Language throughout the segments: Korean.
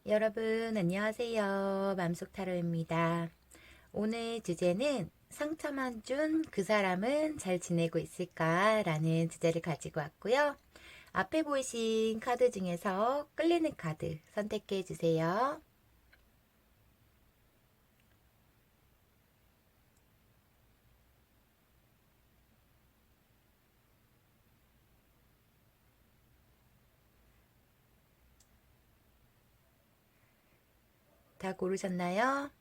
여러분 안녕하세요. 맘속타로입니다. 오늘 주제는 상처만 준 그 사람은 잘 지내고 있을까? 라는 주제를 가지고 왔고요. 앞에 보이신 카드 중에서 끌리는 카드 선택해 주세요. 다 고르셨나요?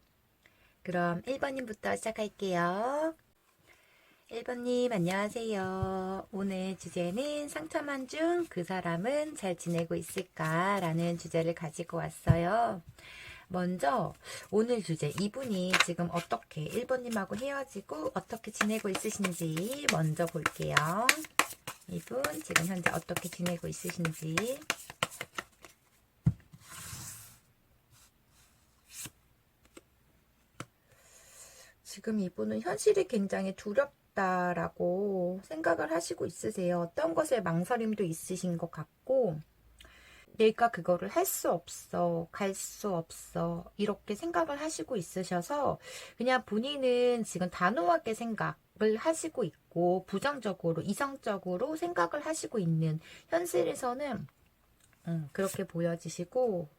그럼 1번님부터 시작할게요. 1번님 안녕하세요. 오늘 주제는 상처만 준 그 사람은 잘 지내고 있을까? 라는 주제를 가지고 왔어요. 먼저 오늘 주제 이분이 지금 어떻게 1번님하고 헤어지고 어떻게 지내고 있으신지 먼저 볼게요. 이분 지금 현재 어떻게 지내고 있으신지. 지금 이분은 현실이 굉장히 두렵다라고 생각을 하시고 있으세요. 어떤 것에 망설임도 있으신 것 같고 내가 그거를 할 수 없어, 갈 수 없어, 이렇게 생각을 하시고 있으셔서 그냥 본인은 지금 단호하게 생각을 하시고 있고 부정적으로, 이성적으로 생각을 하시고 있는 현실에서는 그렇게 보여지시고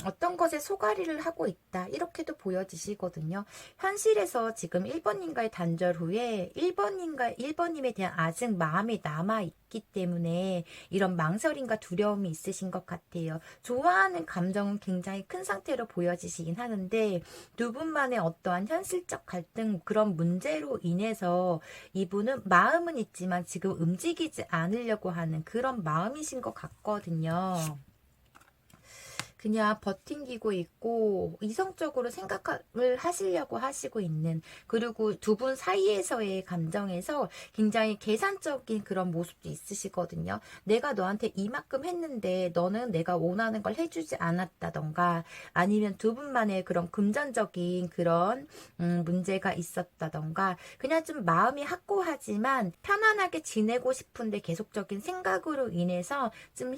어떤 것에 소가리를 하고 있다. 이렇게도 보여지시거든요. 현실에서 지금 1번님과의 단절 후에 1번님에 대한 아직 마음이 남아있기 때문에 이런 망설임과 두려움이 있으신 것 같아요. 좋아하는 감정은 굉장히 큰 상태로 보여지시긴 하는데 두 분만의 어떠한 현실적 갈등, 그런 문제로 인해서 이분은 마음은 있지만 지금 움직이지 않으려고 하는 그런 마음이신 것 같거든요. 그냥 버팅기고 있고 이성적으로 생각을 하시려고 하시고 있는, 그리고 두 분 사이에서의 감정에서 굉장히 계산적인 그런 모습도 있으시거든요. 내가 너한테 이만큼 했는데 너는 내가 원하는 걸 해주지 않았다던가, 아니면 두 분만의 그런 금전적인 그런 문제가 있었다던가, 그냥 좀 마음이 확고하지만 편안하게 지내고 싶은데 계속적인 생각으로 인해서 좀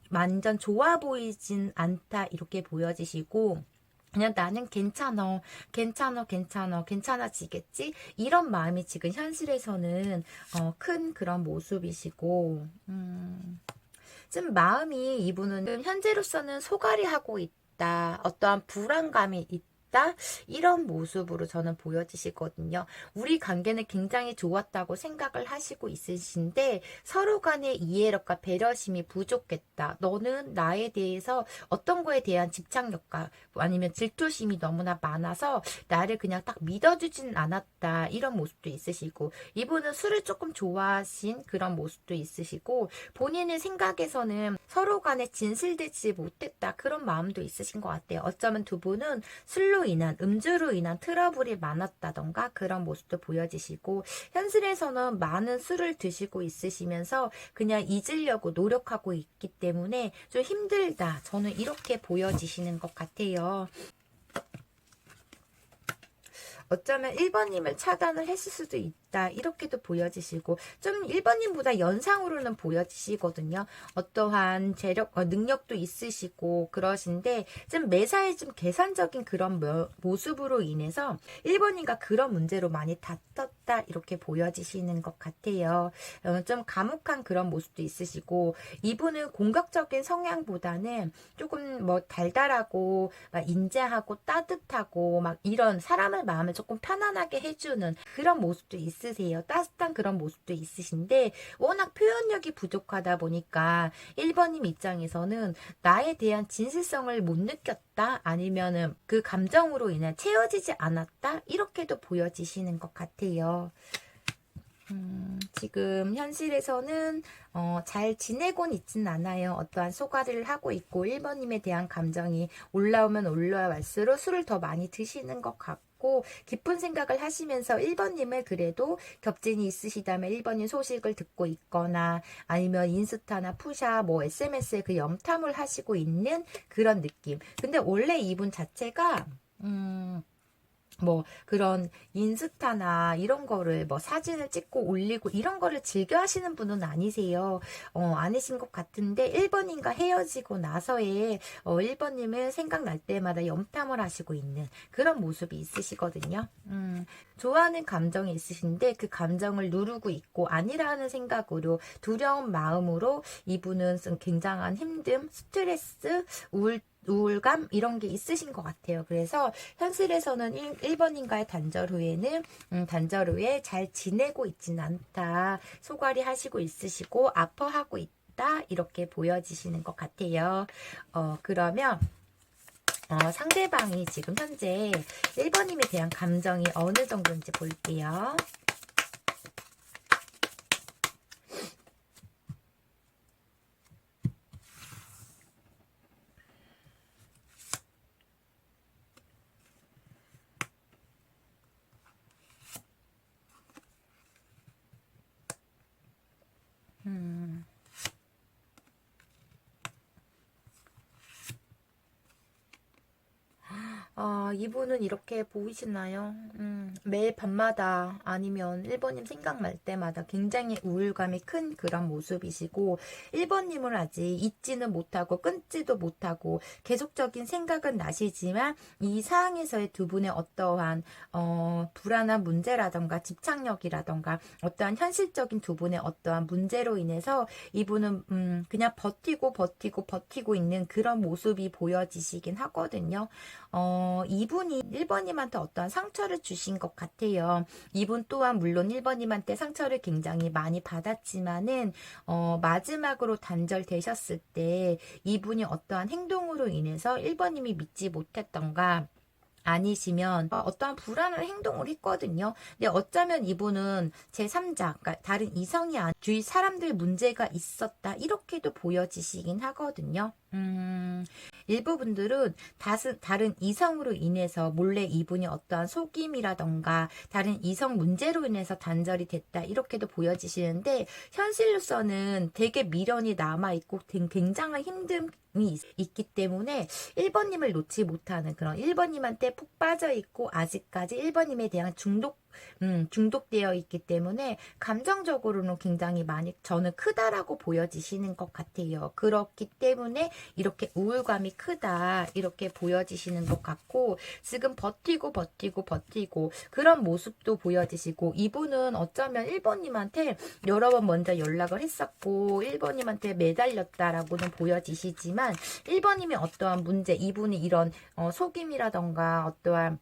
완전 좋아 보이진 않다, 이렇게 보여지시고 그냥 나는 괜찮어, 괜찮어, 괜찮어, 괜찮아지겠지, 이런 마음이 지금 현실에서는 큰 그런 모습이시고 좀 마음이, 이분은 현재로서는 소갈이 하고 있다, 어떠한 불안감이 있다, 이런 모습으로 저는 보여지시거든요. 우리 관계는 굉장히 좋았다고 생각을 하시고 있으신데 서로 간의 이해력과 배려심이 부족했다. 너는 나에 대해서 어떤 거에 대한 집착력과 아니면 질투심이 너무나 많아서 나를 그냥 딱 믿어주진 않았다, 이런 모습도 있으시고, 이분은 술을 조금 좋아하신 그런 모습도 있으시고, 본인의 생각에서는 서로 간에 진실되지 못했다, 그런 마음도 있으신 것 같아요. 어쩌면 두 분은 술로 인한, 음주로 인한 트러블이 많았다던가 그런 모습도 보여지시고, 현실에서는 많은 술을 드시고 있으시면서 그냥 잊으려고 노력하고 있기 때문에 좀 힘들다, 저는 이렇게 보여지시는 것 같아요. 어쩌면 1번님을 차단을 했을 수도 있다, 이렇게도 보여지시고, 좀 1번님보다 연상으로는 보여지시거든요. 어떠한 능력도 있으시고 그러신데 좀 매사에 좀 계산적인 그런 모습으로 인해서 1번님과 그런 문제로 많이 다퉜다, 이렇게 보여지시는 것 같아요. 좀 감옥한 그런 모습도 있으시고, 이분은 공격적인 성향보다는 조금 뭐 달달하고 막 인자하고 따뜻하고 막 이런 사람의 마음을 조금 편안하게 해주는 그런 모습도 있으세요. 따뜻한 그런 모습도 있으신데 워낙 표현력이 부족하다 보니까 1번님 입장에서는 나에 대한 진실성을 못 느꼈다, 아니면은 그 감정으로 인해 채워지지 않았다, 이렇게도 보여지시는 것 같아요. 지금 현실에서는 잘 지내곤 있진 않아요. 어떠한 소가리를 하고 있고 1번님에 대한 감정이 올라오면 올라갈수록 술을 더 많이 드시는 것 같고, 깊은 생각을 하시면서 1번님을 그래도 겹진이 있으시다면 1번님 소식을 듣고 있거나 아니면 인스타나 푸샤 뭐 SNS에 그 염탐을 하시고 있는 그런 느낌. 근데 원래 이분 자체가 뭐 그런 인스타나 이런 거를 뭐 사진을 찍고 올리고 이런 거를 즐겨 하시는 분은 아니세요. 아니신 것 같은데 1번님과 헤어지고 나서의 1번님을 생각날 때마다 염탐을 하시고 있는 그런 모습이 있으시거든요. 좋아하는 감정이 있으신데 그 감정을 누르고 있고 아니라는 생각으로 두려운 마음으로 이분은 굉장한 힘듦, 스트레스, 우울감 이런 게 있으신 것 같아요. 그래서 현실에서는 1번인가의 단절 후에는 단절 후에 잘 지내고 있지는 않다. 소갈이 하시고 있으시고 아파하고 있다. 이렇게 보여지시는 것 같아요. 그러면 상대방이 지금 현재 1번님에 대한 감정이 어느 정도인지 볼게요. 이분은 이렇게 보이시나요? 매일 밤마다 아니면 1번님 생각날 때마다 굉장히 우울감이 큰 그런 모습이시고 1번님을 아직 잊지는 못하고 끊지도 못하고 계속적인 생각은 나시지만 이 상황에서의 두 분의 어떠한 불안한 문제라던가 집착력이라던가 어떠한 현실적인 두 분의 어떠한 문제로 인해서 이분은 그냥 버티고 있는 그런 모습이 보여지시긴 하거든요. 이분이 1번님한테 어떠한 상처를 주신 것 같아요. 이분 또한 물론 1번님한테 상처를 굉장히 많이 받았지만은 마지막으로 단절되셨을 때 이분이 어떠한 행동으로 인해서 1번님이 믿지 못했던가 아니시면 어떠한 불안한 행동을 했거든요. 근데 어쩌면 이분은 제3자, 그러니까 다른 이성이 아닌 주위 사람들 문제가 있었다 이렇게도 보여지시긴 하거든요. 일부 분들은 다른 이성으로 인해서 몰래 이분이 어떠한 속임이라던가 다른 이성 문제로 인해서 단절이 됐다 이렇게도 보여지시는데 현실로서는 되게 미련이 남아있고 굉장한 힘듦이 있기 때문에 1번님을 놓지 못하는 그런 1번님한테 푹 빠져있고 아직까지 1번님에 대한 중독되어 있기 때문에 감정적으로는 굉장히 많이 저는 크다라고 보여지시는 것 같아요. 그렇기 때문에 이렇게 우울감이 크다 이렇게 보여지시는 것 같고 지금 버티고 그런 모습도 보여지시고 이분은 어쩌면 1번님한테 여러 번 먼저 연락을 했었고 1번님한테 매달렸다라고는 보여지시지만 1번님이 어떠한 문제 이분이 이런 속임이라던가 어떠한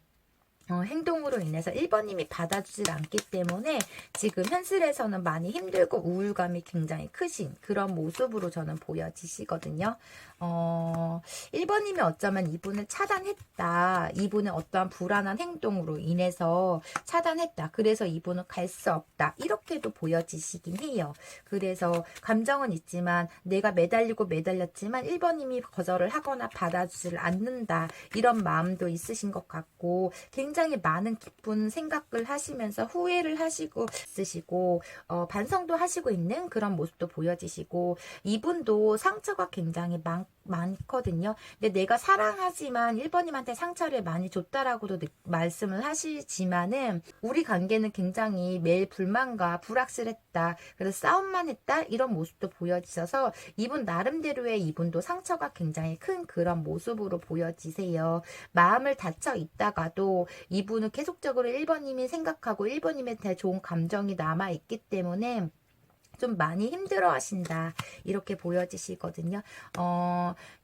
행동으로 인해서 1번님이 받아주질 않기 때문에 지금 현실에서는 많이 힘들고 우울감이 굉장히 크신 그런 모습으로 저는 보여지시거든요. 1번님이 어쩌면 이분을 차단했다. 이분의 어떠한 불안한 행동으로 인해서 차단했다. 그래서 이분은 갈 수 없다. 이렇게도 보여지시긴 해요. 그래서 감정은 있지만 내가 매달렸지만 1번님이 거절을 하거나 받아주질 않는다. 이런 마음도 있으신 것 같고 굉장히 많은 깊은 생각을 하시면서 후회를 하시고 있으시고 반성도 하시고 있는 그런 모습도 보여지시고 이분도 상처가 굉장히 많거든요. 근데 내가 사랑하지만 1번님한테 상처를 많이 줬다라고도 말씀을 하시지만은 우리 관계는 굉장히 매일 불만과 불확실했다. 그래서 싸움만 했다. 이런 모습도 보여지셔서 이분 나름대로의 이분도 상처가 굉장히 큰 그런 모습으로 보여지세요. 마음을 닫혀 있다가도 이분은 계속적으로 1번님이 생각하고 1번님에 대해 좋은 감정이 남아있기 때문에 좀 많이 힘들어 하신다. 이렇게 보여지시거든요.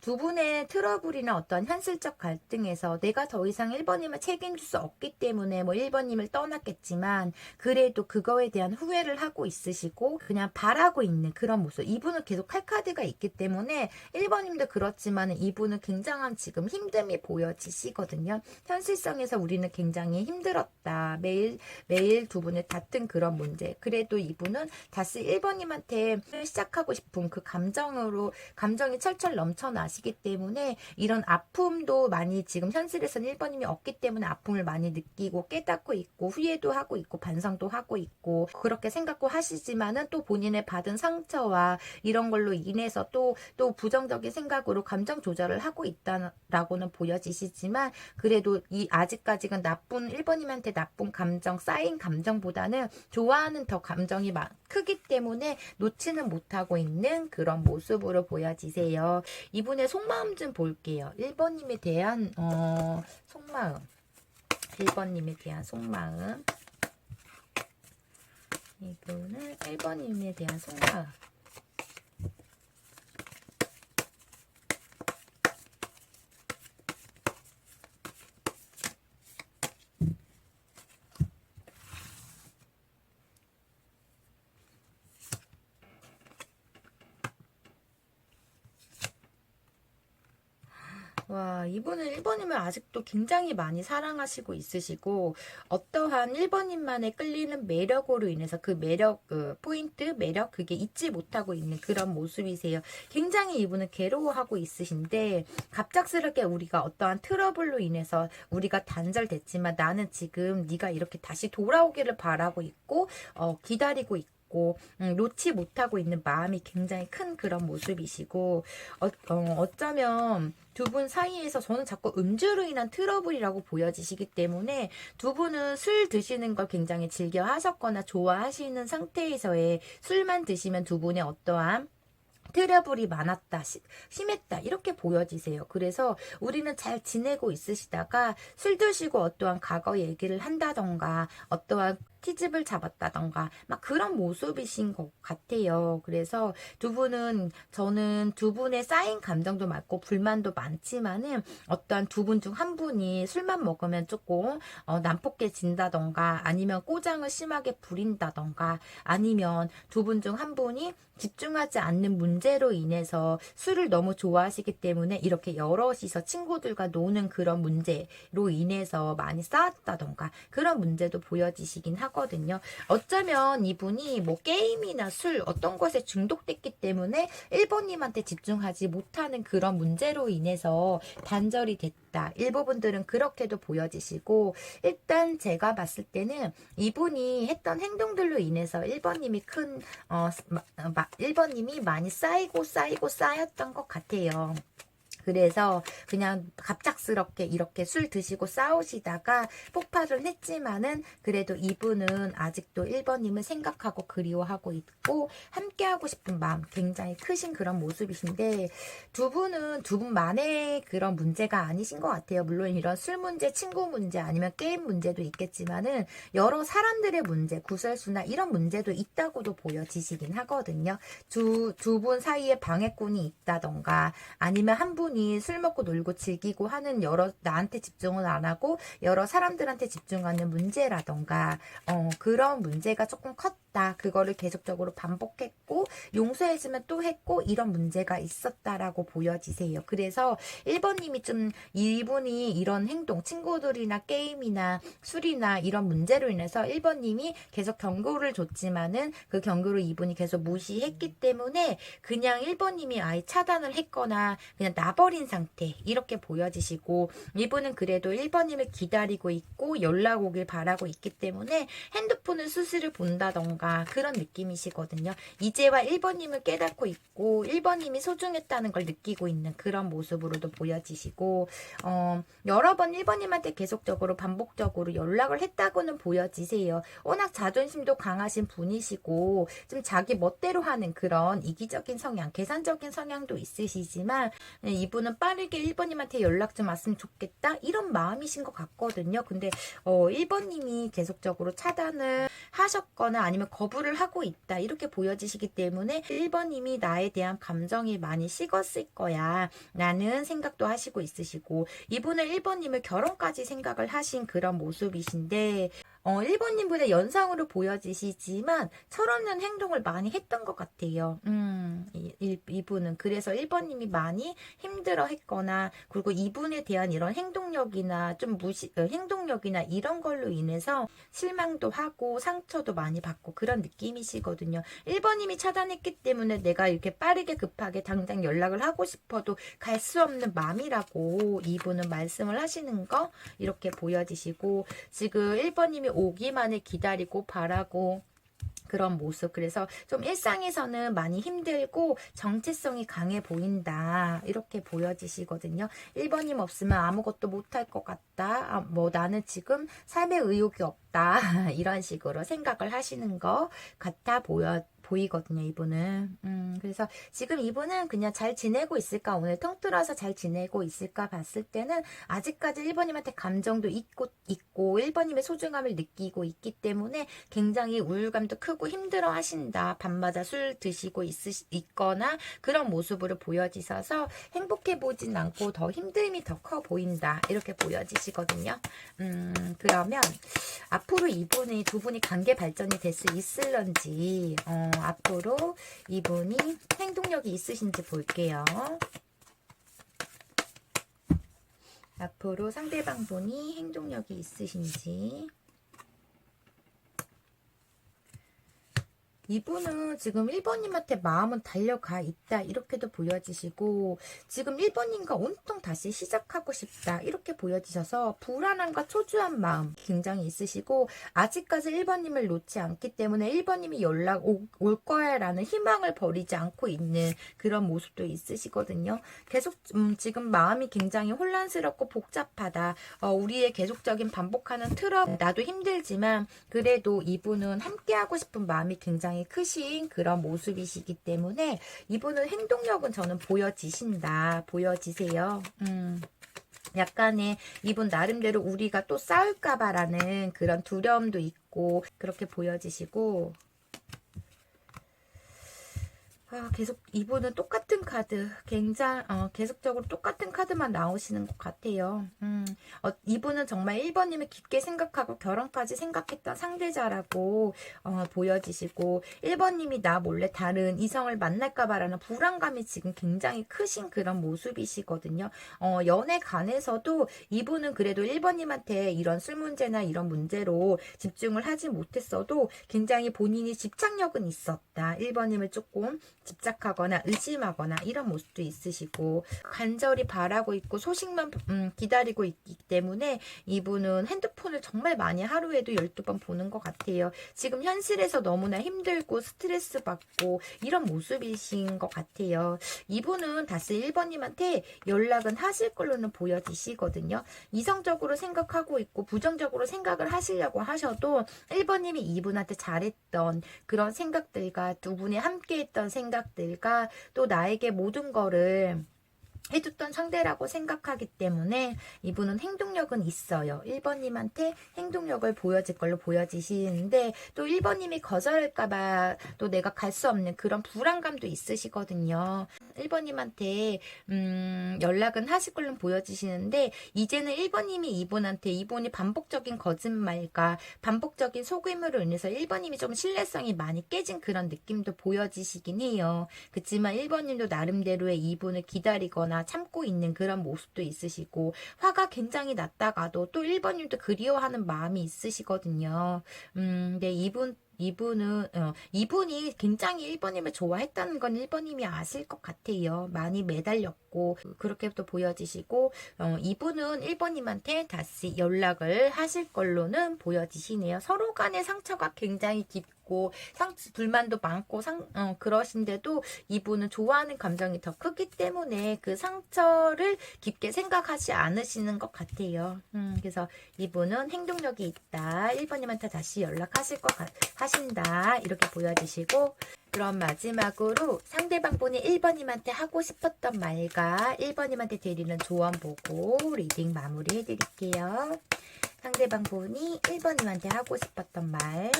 두 분의 트러블이나 어떤 현실적 갈등에서 내가 더 이상 1번님을 책임질 수 없기 때문에 뭐 1번님을 떠났겠지만 그래도 그거에 대한 후회를 하고 있으시고 그냥 바라고 있는 그런 모습. 이분은 계속 할 카드가 있기 때문에 1번님도 그렇지만 이분은 굉장한 지금 힘듦이 보여지시거든요. 현실성에서 우리는 굉장히 힘들었다. 매일 두 분의 다툰 그런 문제. 그래도 이분은 다시 1번님한테 시작하고 싶은 그 감정이 철철 넘쳐나시기 때문에 이런 아픔도 많이 지금 현실에서는 1번님이 없기 때문에 아픔을 많이 느끼고 깨닫고 있고 후회도 하고 있고 반성도 하고 있고 그렇게 생각고 하시지만은 또 본인의 받은 상처와 이런 걸로 인해서 또 부정적인 생각으로 감정 조절을 하고 있다라고는 보여지시지만 그래도 아직까지는 1번님한테 나쁜 감정 쌓인 감정보다는 좋아하는 더 감정이 크기 때문에 놓지는 못하고 있는 그런 모습으로 보여지세요. 이분의 속마음 좀 볼게요. 1번님에 대한 속마음. 1번님에 대한 속마음. 이분은 1번님에 대한 속마음. 와, 이분은 1번님을 아직도 굉장히 많이 사랑하시고 있으시고 어떠한 1번님만의 끌리는 매력으로 인해서 그 매력, 포인트, 매력 그게 잊지 못하고 있는 그런 모습이세요. 굉장히 이분은 괴로워하고 있으신데 갑작스럽게 우리가 어떠한 트러블로 인해서 우리가 단절됐지만 나는 지금 네가 이렇게 다시 돌아오기를 바라고 있고 기다리고 있고 놓지 못하고 있는 마음이 굉장히 큰 그런 모습이시고 어쩌면 두 분 사이에서 저는 자꾸 음주로 인한 트러블이라고 보여지시기 때문에 두 분은 술 드시는 걸 굉장히 즐겨 하셨거나 좋아하시는 상태에서의 술만 드시면 두 분의 어떠한 트러블이 많았다, 심했다 이렇게 보여지세요. 그래서 우리는 잘 지내고 있으시다가 술 드시고 어떠한 과거 얘기를 한다던가 어떠한 티집을 잡았다던가 막 그런 모습이신 것 같아요. 그래서 저는 두 분의 쌓인 감정도 많고 불만도 많지만은 어떠한 두 분 중 한 분이 술만 먹으면 조금 난폭해진다던가 아니면 꼬장을 심하게 부린다던가 아니면 두 분 중 한 분이 집중하지 않는 문제로 인해서 술을 너무 좋아하시기 때문에 이렇게 여럿이서 친구들과 노는 그런 문제로 인해서 많이 싸웠다던가 그런 문제도 보여지시긴 하거든요. 어쩌면 이분이 뭐 게임이나 술 어떤 것에 중독됐기 때문에 1번님한테 집중하지 못하는 그런 문제로 인해서 단절이 됐다. 일부분들은 그렇게도 보여지시고 일단 제가 봤을 때는 이분이 했던 행동들로 인해서 1번님이 1번님이 많이 쌓였던 것 같아요. 그래서 그냥 갑작스럽게 이렇게 술 드시고 싸우시다가 폭발을 했지만은 그래도 이분은 아직도 1번님을 생각하고 그리워하고 있고 함께하고 싶은 마음 굉장히 크신 그런 모습이신데 두 분은 두 분만의 그런 문제가 아니신 것 같아요. 물론 이런 술 문제, 친구 문제 아니면 게임 문제도 있겠지만은 여러 사람들의 문제, 구설수나 이런 문제도 있다고도 보여지시긴 하거든요. 두 분 사이에 방해꾼이 있다던가 아니면 한 분이 술 먹고 놀고 즐기고 하는 나한테 집중을 안 하고 여러 사람들한테 집중하는 문제라던가 그런 문제가 조금 컸다. 그거를 계속적으로 반복했고 용서해주면 또 했고 이런 문제가 있었다라고 보여지세요. 그래서 1번님이 이분이 이런 행동 친구들이나 게임이나 술이나 이런 문제로 인해서 1번님이 계속 경고를 줬지만은 그 경고를 이분이 계속 무시했기 때문에 그냥 1번님이 아예 차단을 했거나 그냥 나버린 상태 이렇게 보여지시고 이분은 그래도 1번님을 기다리고 있고 연락 오길 바라고 있기 때문에 핸드폰을 수시를 본다던가 그런 느낌이시거든요. 이제와 1번님을 깨닫고 있고 1번님이 소중했다는 걸 느끼고 있는 그런 모습으로도 보여지시고 여러 번 1번님한테 계속적으로 반복적으로 연락을 했다고는 보여지세요. 워낙 자존심도 강하신 분이시고 좀 자기 멋대로 하는 그런 이기적인 성향, 계산적인 성향도 있으시지만 이분은 빠르게 1번님한테 연락 좀 왔으면 좋겠다 이런 마음이신 것 같거든요. 근데 1번님이 계속적으로 차단을 하셨거나 아니면 거부를 하고 있다 이렇게 보여지시기 때문에 1번님이 나에 대한 감정이 많이 식었을 거야 라는 생각도 하시고 있으시고 이분은 1번님을 결혼까지 생각을 하신 그런 모습이신데 1번님보다 연상으로 보여지시지만 철없는 행동을 많이 했던 것 같아요. 이분은. 그래서 1번님이 많이 힘들어 했거나, 그리고 이분에 대한 이런 행동력이나 행동력이나 이런 걸로 인해서 실망도 하고 상처도 많이 받고 그런 느낌이시거든요. 1번님이 차단했기 때문에 내가 이렇게 빠르게 급하게 당장 연락을 하고 싶어도 갈 수 없는 마음이라고 이분은 말씀을 하시는 거 이렇게 보여지시고, 지금 1번님이 오기만을 기다리고 바라고 그런 모습. 그래서 좀 일상에서는 많이 힘들고 정체성이 강해 보인다 이렇게 보여지시거든요. 1번님 없으면 아무것도 못할 것 같다. 뭐 나는 지금 삶의 의욕이 없다. 이런 식으로 생각을 하시는 것 같아 보이거든요, 이분은. 그래서 지금 이분은 그냥 잘 지내고 있을까, 오늘 통틀어서 잘 지내고 있을까 봤을 때는 아직까지 1번님한테 감정도 있고 1번님의 소중함을 느끼고 있기 때문에 굉장히 우울감도 크고 힘들어 하신다. 밤마다 술 드시고 있거나 그런 모습으로 보여지셔서 행복해 보진 않고 더 힘듦이 더 커 보인다. 이렇게 보여지시거든요. 그러면 앞으로 이분이 두 분이 관계 발전이 될 수 있을런지, 앞으로 이분이 행동력이 있으신지 볼게요. 앞으로 상대방 분이 행동력이 있으신지. 이분은 지금 1번님한테 마음은 달려가 있다 이렇게도 보여지시고, 지금 1번님과 온통 다시 시작하고 싶다 이렇게 보여지셔서 불안함과 초조한 마음 굉장히 있으시고, 아직까지 1번님을 놓지 않기 때문에 1번님이 연락 올 거야 라는 희망을 버리지 않고 있는 그런 모습도 있으시거든요. 계속 지금 마음이 굉장히 혼란스럽고 복잡하다. 우리의 계속적인 반복하는 트러블, 나도 힘들지만 그래도 이분은 함께하고 싶은 마음이 굉장히 크신 그런 모습이시기 때문에 이분은 행동력은 저는 보여지세요. 약간의 이분 나름대로 우리가 또 싸울까봐라는 그런 두려움도 있고 그렇게 보여지시고, 계속 이분은 똑같은 카드, 계속적으로 똑같은 카드만 나오시는 것 같아요. 이분은 정말 1번님을 깊게 생각하고 결혼까지 생각했던 상대자라고 보여지시고, 1번님이 나 몰래 다른 이성을 만날까봐라는 불안감이 지금 굉장히 크신 그런 모습이시거든요. 연애 간에서도 이분은 그래도 1번님한테 이런 술 문제나 이런 문제로 집중을 하지 못했어도 굉장히 본인이 집착력은 있었다. 1번님을 조금 집착하거나 의심하거나 이런 모습도 있으시고, 간절히 바라고 있고 소식만 기다리고 있기 때문에 이분은 핸드폰을 정말 많이 하루에도 12번 보는 것 같아요. 지금 현실에서 너무나 힘들고 스트레스 받고 이런 모습이신 것 같아요. 이분은 다시 1번님한테 연락은 하실 걸로는 보여지시거든요. 이성적으로 생각하고 있고 부정적으로 생각을 하시려고 하셔도 1번님이 이분한테 잘했던 그런 생각들과 두 분이 함께했던 생각들과 또 나에게 모든 거를 해줬던 상대라고 생각하기 때문에 이분은 행동력은 있어요. 1번님한테 행동력을 보여질 걸로 보여지시는데, 또 1번님이 거절할까봐 또 내가 갈 수 없는 그런 불안감도 있으시거든요. 1번님한테 연락은 하실 걸로 보여지시는데, 이제는 1번님이 이분이 반복적인 거짓말과 반복적인 속임으로 인해서 1번님이 좀 신뢰성이 많이 깨진 그런 느낌도 보여지시긴 해요. 그렇지만 1번님도 나름대로의 이분을 기다리거나 참고 있는 그런 모습도 있으시고, 화가 굉장히 났다가도 또 1번님도 그리워하는 마음이 있으시거든요. 근데 이분이 굉장히 1번님을 좋아했다는 건 1번님이 아실 것 같아요. 많이 매달렸고 그렇게 또 보여지시고, 이분은 1번님한테 다시 연락을 하실 걸로는 보여지시네요. 서로 간의 상처가 굉장히 깊고 불만도 많고 그러신데도 이분은 좋아하는 감정이 더 크기 때문에 그 상처를 깊게 생각하지 않으시는 것 같아요. 그래서 이분은 행동력이 있다. 1번님한테 다시 연락하실 하신다. 이렇게 보여지시고, 그럼 마지막으로 상대방 분이 1번님한테 하고 싶었던 말과 1번님한테 드리는 조언 보고 리딩 마무리 해드릴게요. 상대방 분이 1번님한테 하고 싶었던 말.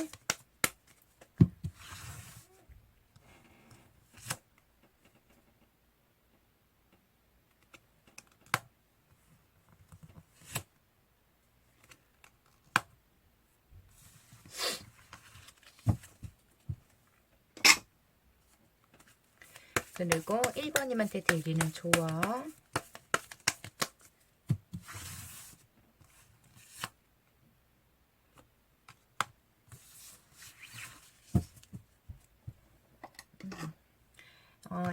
그리고 1번님한테 드리는 조언.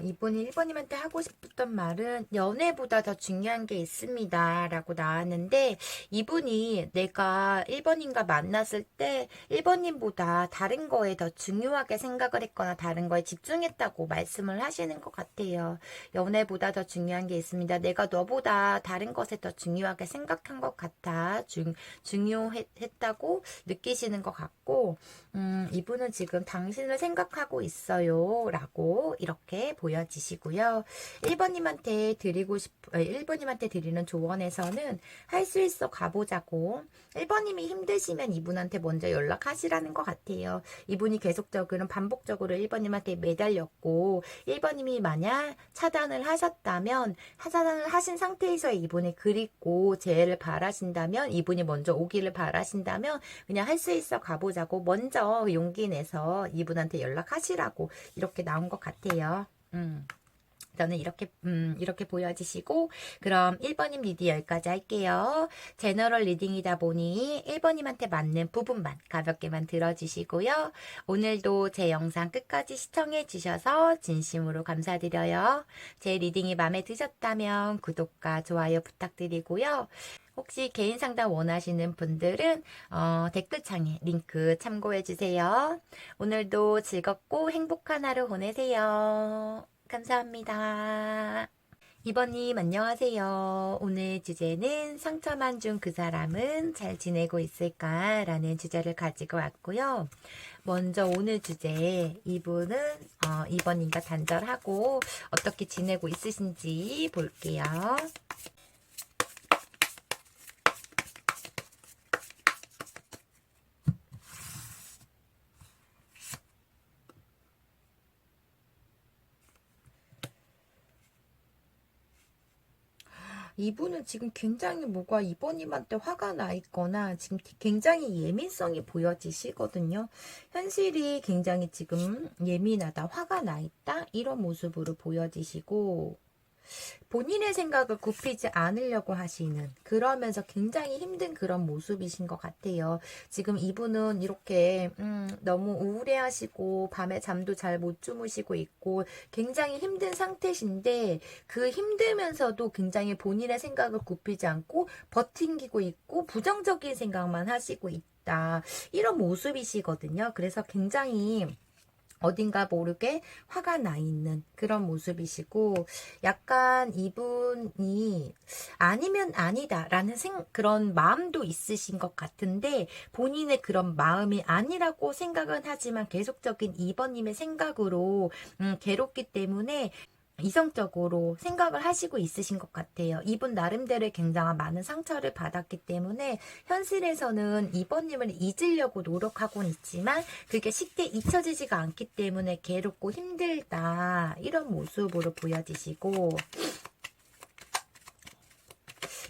이분이 1번님한테 하고 싶었던 말은 연애보다 더 중요한 게 있습니다 라고 나왔는데, 이분이 내가 1번님과 만났을 때 1번님보다 다른 거에 더 중요하게 생각을 했거나 다른 거에 집중했다고 말씀을 하시는 것 같아요. 연애보다 더 중요한 게 있습니다. 내가 너보다 다른 것에 더 중요하게 생각한 것 같아. 중요했다고 느끼시는 것 같고, 이분은 지금 당신을 생각하고 있어요 라고 이렇게 보여지시고요. 1번님한테 1번님한테 드리는 조언에서는 할 수 있어 가보자고, 1번님이 힘드시면 이분한테 먼저 연락하시라는 것 같아요. 이분이 계속적으로 반복적으로 1번님한테 매달렸고, 1번님이 만약 차단을 하셨다면, 차단을 하신 상태에서 이분이 그립고 재회를 바라신다면, 이분이 먼저 오기를 바라신다면 그냥 할 수 있어 가보자고 먼저 용기 내서 이분한테 연락하시라고 이렇게 나온 것 같아요. 저는 이렇게 보여지시고, 그럼 1번님 리딩 여기까지 할게요. 제너럴 리딩이다 보니 1번님한테 맞는 부분만 가볍게만 들어주시고요. 오늘도 제 영상 끝까지 시청해 주셔서 진심으로 감사드려요. 제 리딩이 마음에 드셨다면 구독과 좋아요 부탁드리고요. 혹시 개인 상담 원하시는 분들은 댓글창에 링크 참고해주세요. 오늘도 즐겁고 행복한 하루 보내세요. 감사합니다. 이번님 안녕하세요. 오늘 주제는 상처만 준 그 사람은 잘 지내고 있을까? 라는 주제를 가지고 왔고요. 먼저 오늘 주제, 이분은 이번님과 단절하고 어떻게 지내고 있으신지 볼게요. 이분은 지금 굉장히 뭐가 이번님한테 화가 나 있거나 지금 굉장히 예민성이 보여지시거든요. 현실이 굉장히 지금 예민하다, 화가 나 있다 이런 모습으로 보여지시고, 본인의 생각을 굽히지 않으려고 하시는, 그러면서 굉장히 힘든 그런 모습이신 것 같아요. 지금 이분은 이렇게 너무 우울해하시고 밤에 잠도 잘 못 주무시고 있고 굉장히 힘든 상태신데, 그 힘들면서도 굉장히 본인의 생각을 굽히지 않고 버팅기고 있고 부정적인 생각만 하시고 있다, 이런 모습이시거든요. 그래서 굉장히 어딘가 모르게 화가 나 있는 그런 모습이시고, 약간 이분이 아니면 아니다라는 그런 마음도 있으신 것 같은데, 본인의 그런 마음이 아니라고 생각은 하지만 계속적인 2번님의 생각으로 괴롭기 때문에 이성적으로 생각을 하시고 있으신 것 같아요. 이분 나름대로의 굉장한 많은 상처를 받았기 때문에 현실에서는 2번님을 잊으려고 노력하고는 있지만 그게 쉽게 잊혀지지가 않기 때문에 괴롭고 힘들다, 이런 모습으로 보여지시고,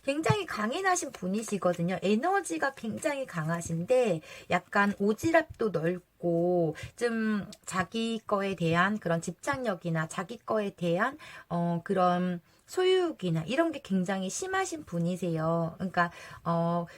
굉장히 강인하신 분이시거든요. 에너지가 굉장히 강하신데 약간 오지랖도 넓고 좀 자기 거에 대한 그런 집착력이나 자기 거에 대한 그런 소유욕이나 이런 게 굉장히 심하신 분이세요. 그러니까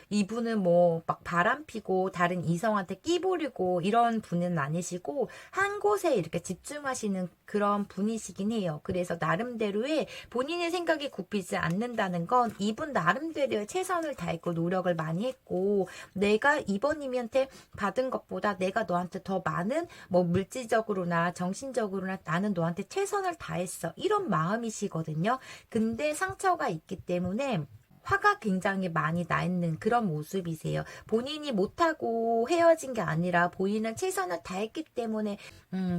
이분은 뭐 막 바람 피고 다른 이성한테 끼부리고 이런 분은 아니시고 한 곳에 이렇게 집중하시는 그런 분이시긴 해요. 그래서 나름대로의 본인의 생각이 굽히지 않는다는 건 이분 나름대로의 최선을 다했고 노력을 많이 했고, 내가 이번님한테 받은 것보다 내가 너한테 더 많은 뭐 물질적으로나 정신적으로나 나는 너한테 최선을 다했어, 이런 마음이시거든요. 근데 상처가 있기 때문에 화가 굉장히 많이 나 있는 그런 모습이세요. 본인이 못하고 헤어진 게 아니라 본인은 최선을 다했기 때문에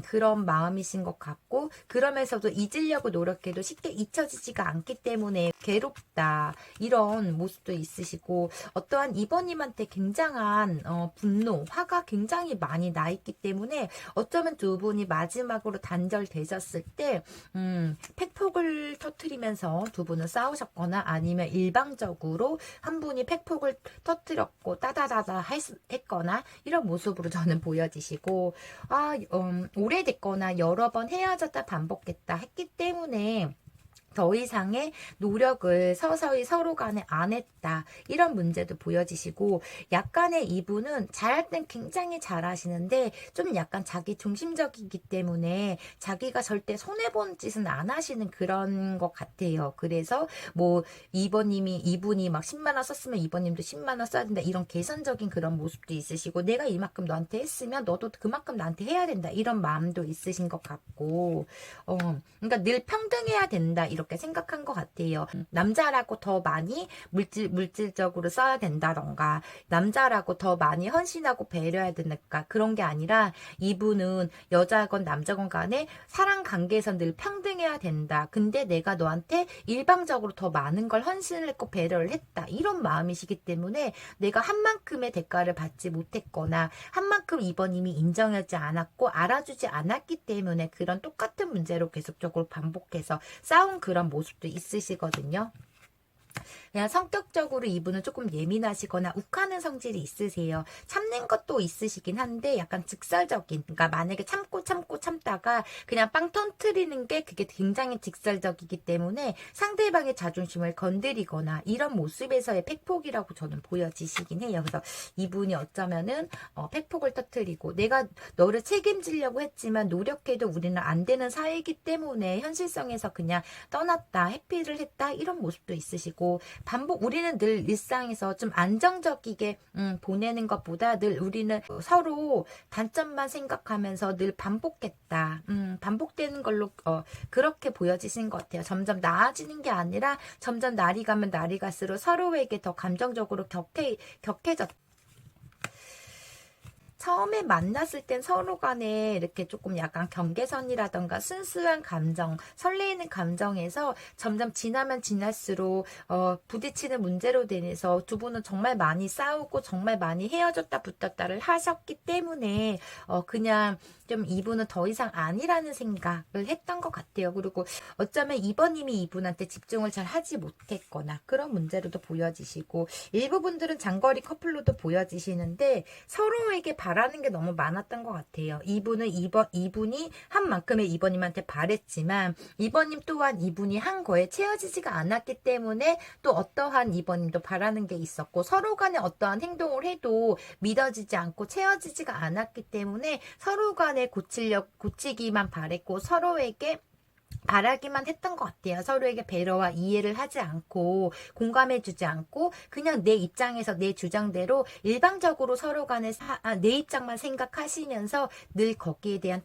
그런 마음이신 것 같고, 그러면서도 잊으려고 노력해도 쉽게 잊혀지지가 않기 때문에 괴롭다, 이런 모습도 있으시고, 어떠한 이번님한테 굉장한 분노, 화가 굉장히 많이 나 있기 때문에 어쩌면 두 분이 마지막으로 단절되셨을 때 팩폭을 터트리면서 두 분은 싸우셨거나 아니면 일방적으로 일방적으로 한 분이 팩폭을 터뜨렸고 따다다다 했거나 이런 모습으로 저는 보여지시고, 오래됐거나 여러 번 헤어졌다 반복했다 했기 때문에 더 이상의 노력을 서서히 서로 간에 안 했다. 이런 문제도 보여지시고, 약간의 이분은 잘할 땐 굉장히 잘하시는데 좀 약간 자기 중심적이기 때문에 자기가 절대 손해본 짓은 안 하시는 그런 것 같아요. 그래서 뭐 이분이 막 10만 원 썼으면 이번님도 10만 원 써야 된다. 이런 계산적인 그런 모습도 있으시고, 내가 이만큼 너한테 했으면 너도 그만큼 나한테 해야 된다. 이런 마음도 있으신 것 같고, 그러니까 늘 평등해야 된다. 이렇게 생각한 것 같아요. 남자라고 더 많이 물질적으로 써야 된다던가, 남자라고 더 많이 헌신하고 배려해야 된다. 그런 게 아니라 이분은 여자건 남자건 간에 사랑 관계에서 늘 평등해야 된다. 근데 내가 너한테 일방적으로 더 많은 걸 헌신을 했고 배려를 했다. 이런 마음이시기 때문에 내가 한 만큼의 대가를 받지 못했거나 한 만큼 이번님이 인정하지 않았고 알아주지 않았기 때문에 그런 똑같은 문제로 계속적으로 반복해서 싸운 그런 모습도 있으시거든요. 그냥 성격적으로 이분은 조금 예민하시거나 욱하는 성질이 있으세요. 참는 것도 있으시긴 한데 약간 직설적인, 그러니까 만약에 참다가 그냥 빵 터트리는 게 그게 굉장히 직설적이기 때문에 상대방의 자존심을 건드리거나 이런 모습에서의 팩폭이라고 저는 보여지시긴 해요. 그래서 이분이 어쩌면은 팩폭을 터트리고, 내가 너를 책임지려고 했지만 노력해도 우리는 안 되는 사이이기 때문에 현실성에서 그냥 떠났다, 회피를 했다, 이런 모습도 있으시고, 우리는 늘 일상에서 좀 안정적이게 보내는 것보다 늘 우리는 서로 단점만 생각하면서 늘 반복했다. 반복되는 걸로 그렇게 보여지신 것 같아요. 점점 나아지는 게 아니라 점점 날이 가면 날이 갈수록 서로에게 더 감정적으로 격해졌다. 처음에 만났을 땐 서로 간에 이렇게 조금 약간 경계선이라던가 순수한 감정, 설레이는 감정에서 점점 지나면 지날수록 부딪히는 문제로 되면서 두 분은 정말 많이 싸우고 정말 많이 헤어졌다 붙었다를 하셨기 때문에 그냥 좀 이분은 더 이상 아니라는 생각을 했던 것 같아요. 그리고 어쩌면 이번님이 이분한테 집중을 잘 하지 못했거나 그런 문제로도 보여지시고, 일부 분들은 장거리 커플로도 보여지시는데 서로에게 바라는 게 너무 많았던 것 같아요. 이분이 한 만큼의 이번님한테 바랬지만 이번님 또한 이분이 한 거에 채워지지가 않았기 때문에 또 어떠한 이번님도 바라는 게 있었고, 서로 간에 어떠한 행동을 해도 믿어지지 않고 채워지지가 않았기 때문에 서로 간에 고치기만 바랬고 서로에게 바라기만 했던 것 같아요. 서로에게 배려와 이해를 하지 않고 공감해주지 않고 그냥 내 입장에서 내 주장대로 일방적으로 서로 간에 내 입장만 생각하시면서 늘 거기에 대한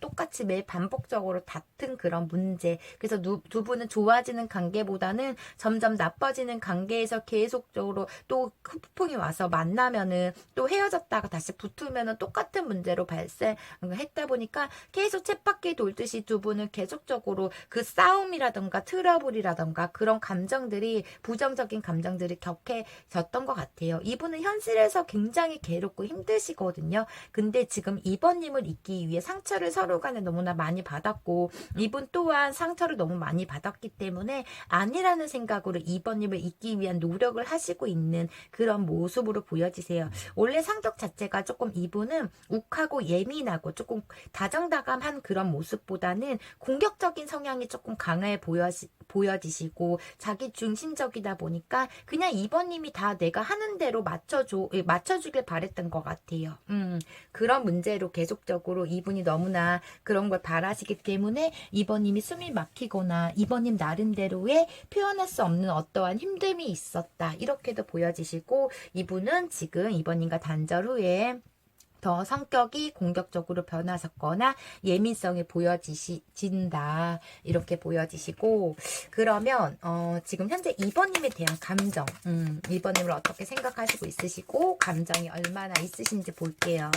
똑같이 매일 반복적으로 다툰 그런 문제. 그래서 두 분은 좋아지는 관계보다는 점점 나빠지는 관계에서 계속적으로 또 후폭풍이 와서 만나면은 또 헤어졌다가 다시 붙으면은 똑같은 문제로 발생했다 보니까 계속 쳇바퀴 돌듯이 두 분은 계속적으로 그 싸움이라던가 트러블이라던가 그런 감정들이, 부정적인 감정들이 격해졌던 것 같아요. 이분은 현실에서 굉장히 괴롭고 힘드시거든요. 근데 지금 이번님을 잊기 위해 상처를 서로 간에 너무나 많이 받았고, 이분 또한 상처를 너무 많이 받았기 때문에 아니라는 생각으로 이번님을 잊기 위한 노력을 하시고 있는 그런 모습으로 보여지세요. 원래 성격 자체가 조금 이분은 욱하고 예민하고 조금 다정다감한 그런 모습보다는 공격적인 성향이 조금 강해 보여지시고 자기 중심적이다 보니까 그냥 이번님이 다 내가 하는 대로 맞춰주길 바랬던 것 같아요. 그런 문제로 계속적으로 이분이 너무나 그런 걸 바라시기 때문에 이번님이 숨이 막히거나 이번님 나름대로의 표현할 수 없는 어떠한 힘듦이 있었다, 이렇게도 보여지시고, 이분은 지금 이번님과 단절 후에 더 성격이 공격적으로 변하셨거나 예민성이 보여진다, 이렇게 보여지시고, 그러면 지금 현재 2번님에 대한 감정, 2번님을 어떻게 생각하시고 있으시고 감정이 얼마나 있으신지 볼게요.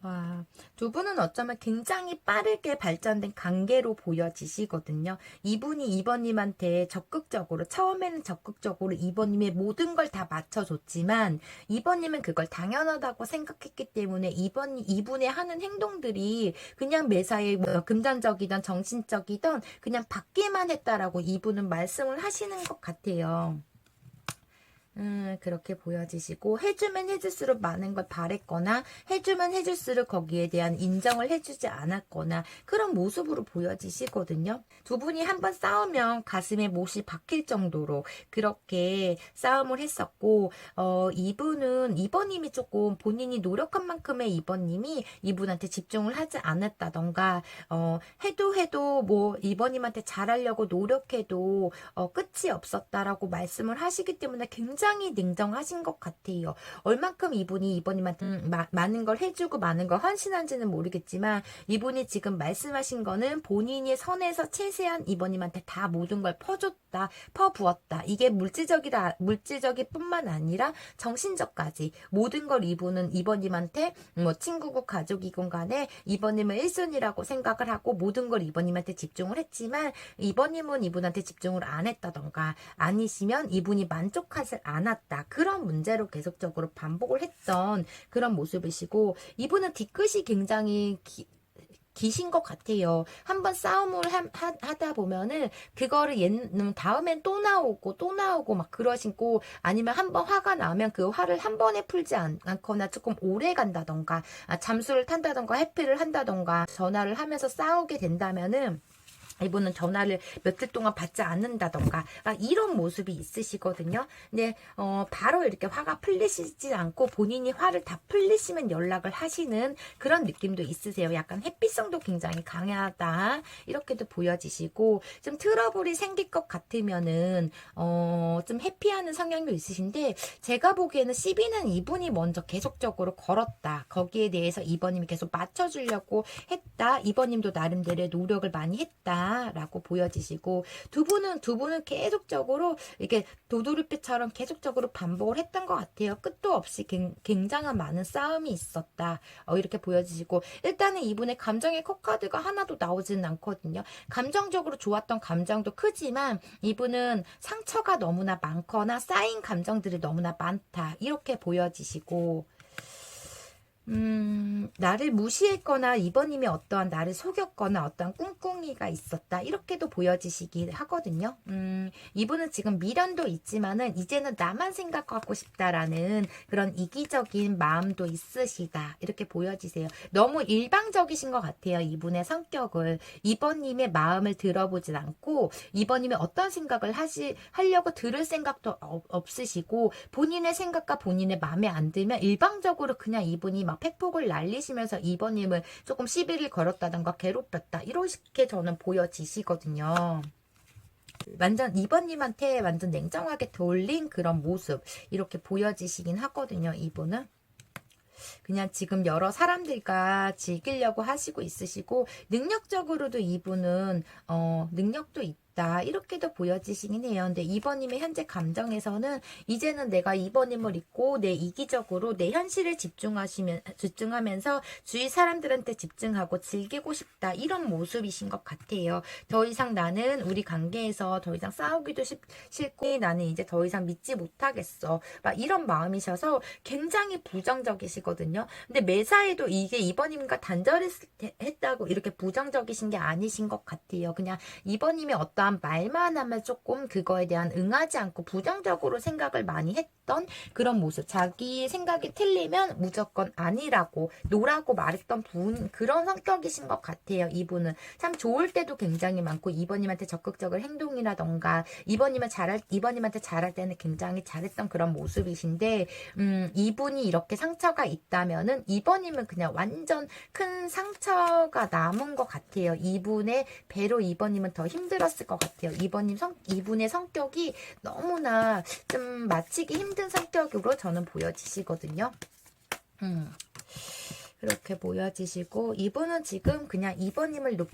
와, 두 분은 어쩌면 굉장히 빠르게 발전된 관계로 보여지시거든요. 이분이 이번님한테 적극적으로, 처음에는 적극적으로 이번님의 모든 걸 다 맞춰줬지만, 이번님은 그걸 당연하다고 생각했기 때문에, 이분의 하는 행동들이 그냥 매사에 뭐 금전적이든 정신적이든 그냥 받기만 했다라고 이분은 말씀을 하시는 것 같아요. 그렇게 보여지시고, 해주면 해줄수록 많은 걸 바랬거나, 해주면 해줄수록 거기에 대한 인정을 해주지 않았거나, 그런 모습으로 보여지시거든요. 두 분이 한번 싸우면 가슴에 못이 박힐 정도로 그렇게 싸움을 했었고, 이번님이 조금 본인이 노력한 만큼의 이번님이 이분한테 집중을 하지 않았다던가, 해도 뭐 이번님한테 잘하려고 노력해도, 끝이 없었다라고 말씀을 하시기 때문에 굉장히 냉정하신 것 같아요. 얼만큼 이분이 이번님한테 많은 걸 해주고 많은 걸 헌신한지는 모르겠지만, 이분이 지금 말씀하신 거는 본인의 선에서 최대한 이번님한테 다 모든 걸 퍼줬다, 퍼부었다. 이게 물질적이 뿐만 아니라 정신적까지 모든 걸 이분은 이번님한테 뭐 친구고 가족이건 간에 이번님을 1순위라고 생각을 하고 모든 걸 이번님한테 집중을 했지만, 이번님은 이분한테 집중을 안 했다던가, 아니시면 이분이 만족하지 않았다, 그런 문제로 계속적으로 반복을 했던 그런 모습이시고, 이분은 뒤끝이 굉장히 기신 것 같아요. 한번 싸움을 하다 보면은 그거를 다음엔 또 나오고 막 그러시고, 아니면 한번 화가 나면 그 화를 한 번에 풀지 않거나 조금 오래 간다던가, 잠수를 탄다던가 회피를 한다던가 전화를 하면서 싸우게 된다면은 이분은 전화를 며칠 동안 받지 않는다던가 이런 모습이 있으시거든요. 근데 바로 이렇게 화가 풀리시지 않고 본인이 화를 다 풀리시면 연락을 하시는 그런 느낌도 있으세요. 약간 회피성도 굉장히 강하다, 이렇게도 보여지시고, 좀 트러블이 생길 것 같으면은 좀 회피하는 성향도 있으신데, 제가 보기에는 시비는 이분이 먼저 계속적으로 걸었다, 거기에 대해서 이번님이 계속 맞춰주려고 했다, 이번님도 나름대로의 노력을 많이 했다 라고 보여지시고, 두 분은 계속적으로 이렇게 도돌이표처럼 계속적으로 반복을 했던 것 같아요. 끝도 없이 굉장한 많은 싸움이 있었다, 이렇게 보여지시고, 일단은 이분의 감정의 컷카드가 하나도 나오지는 않거든요. 감정적으로 좋았던 감정도 크지만 이분은 상처가 너무나 많거나 쌓인 감정들이 너무나 많다, 이렇게 보여지시고, 나를 무시했거나 이번님이 어떠한 나를 속였거나 어떠한 꿍꿍이가 있었다, 이렇게도 보여지시기 하거든요. 이분은 지금 미련도 있지만은 이제는 나만 생각하고 싶다라는 그런 이기적인 마음도 있으시다, 이렇게 보여지세요. 너무 일방적이신 것 같아요. 이분의 성격을, 이번님의 마음을 들어보진 않고, 이번님이 어떤 생각을 하려고 들을 생각도 없으시고, 본인의 생각과 본인의 마음에 안 들면 일방적으로 그냥 이분이 막 팩폭을 날리시면서 이번님을 조금 시비를 걸었다던가 괴롭혔다, 이렇게 저는 보여지시거든요. 완전 이번님한테 완전 냉정하게 돌린 그런 모습, 이렇게 보여지시긴 하거든요. 이분은 그냥 지금 여러 사람들과 즐기려고 하시고 있으시고, 능력적으로도 이분은 능력도 있다, 이렇게도 보여지시긴 해요. 근데 이번님의 현재 감정에서는 이제는 내가 이번님을 잊고 내 이기적으로 내 현실을 집중하면서 주위 사람들한테 집중하고 즐기고 싶다, 이런 모습이신 것 같아요. 더 이상 나는 우리 관계에서 더 이상 싸우기도 싫고, 나는 이제 더 이상 믿지 못하겠어, 막 이런 마음이셔서 굉장히 부정적이시거든요. 근데 매사에도 이게 이번님과 단절했다고 이렇게 부정적이신 게 아니신 것 같아요. 그냥 이번님이 어떠한 말만 하면 조금 그거에 대한 응하지 않고 부정적으로 생각을 많이 했던 그런 모습, 자기 생각이 틀리면 무조건 아니라고 노라고 말했던 그런 성격이신 것 같아요. 이분은 참 좋을 때도 굉장히 많고, 이번님한테 적극적인 행동이라던가 이번님한테 잘할 때는 굉장히 잘했던 그런 모습이신데, 이분이 이렇게 상처가 있다면은 이번님은 그냥 완전 큰 상처가 남은 것 같아요. 이분의 배로 이번님은 더 힘들었을 것 같아요. 이분의 성격이 너무나 좀 맞히기 힘든 성격으로 저는 보여지시거든요. 이렇게 보여지시고, 이분은 지금 그냥 2번님을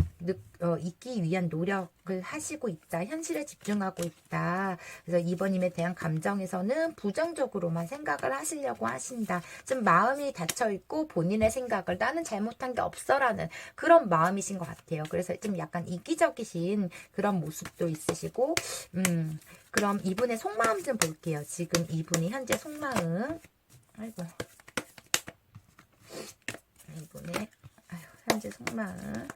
잊기 위한 노력을 하시고 있다. 현실에 집중하고 있다. 그래서 2번님에 대한 감정에서는 부정적으로만 생각을 하시려고 하신다. 좀 마음이 닫혀있고 본인의 생각을 나는 잘못한 게 없어라는 그런 마음이신 것 같아요. 그래서 좀 약간 이기적이신 그런 모습도 있으시고, 그럼 이분의 속마음 좀 볼게요. 지금 이분이 현재 속마음. 아이고. 이분의 현재 속마음.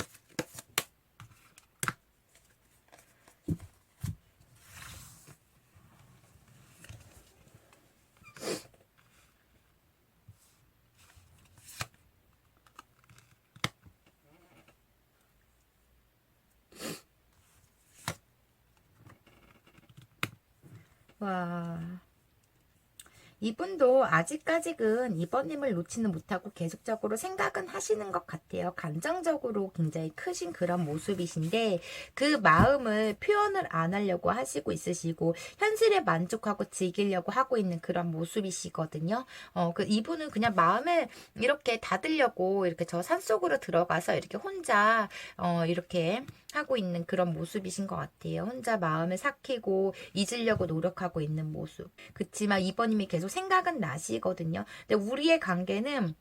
와. 이분도 아직까지는 2번님을 놓지는 못하고 계속적으로 생각은 하시는 것 같아요. 감정적으로 굉장히 크신 그런 모습이신데 그 마음을 표현을 안 하려고 하시고 있으시고 현실에 만족하고 즐기려고 하고 있는 그런 모습이시거든요. 이분은 그냥 마음을 이렇게 닫으려고 이렇게 저 산속으로 들어가서 이렇게 혼자 이렇게 하고 있는 그런 모습이신 것 같아요. 혼자 마음을 삭히고 잊으려고 노력하고 있는 모습. 그치만 2번님이 계속 생각은 나시거든요. 근데 우리의 관계는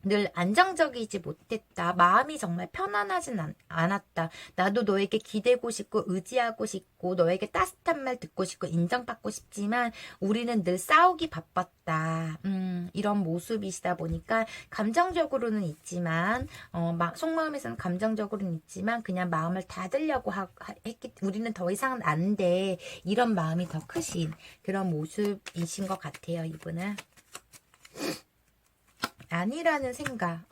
늘 안정적이지 못했다. 마음이 정말 편안하진 않았다. 나도 너에게 기대고 싶고 의지하고 싶고 너에게 따뜻한 말 듣고 싶고 인정받고 싶지만 우리는 늘 싸우기 바빴다. 이런 모습이시다 보니까 감정적으로는 있지만 속마음에서는 감정적으로는 있지만 그냥 마음을 닫으려고 했기 우리는 더 이상은 안 돼. 이런 마음이 더 크신 그런 모습이신 것 같아요. 이분은. 아니라는 생각,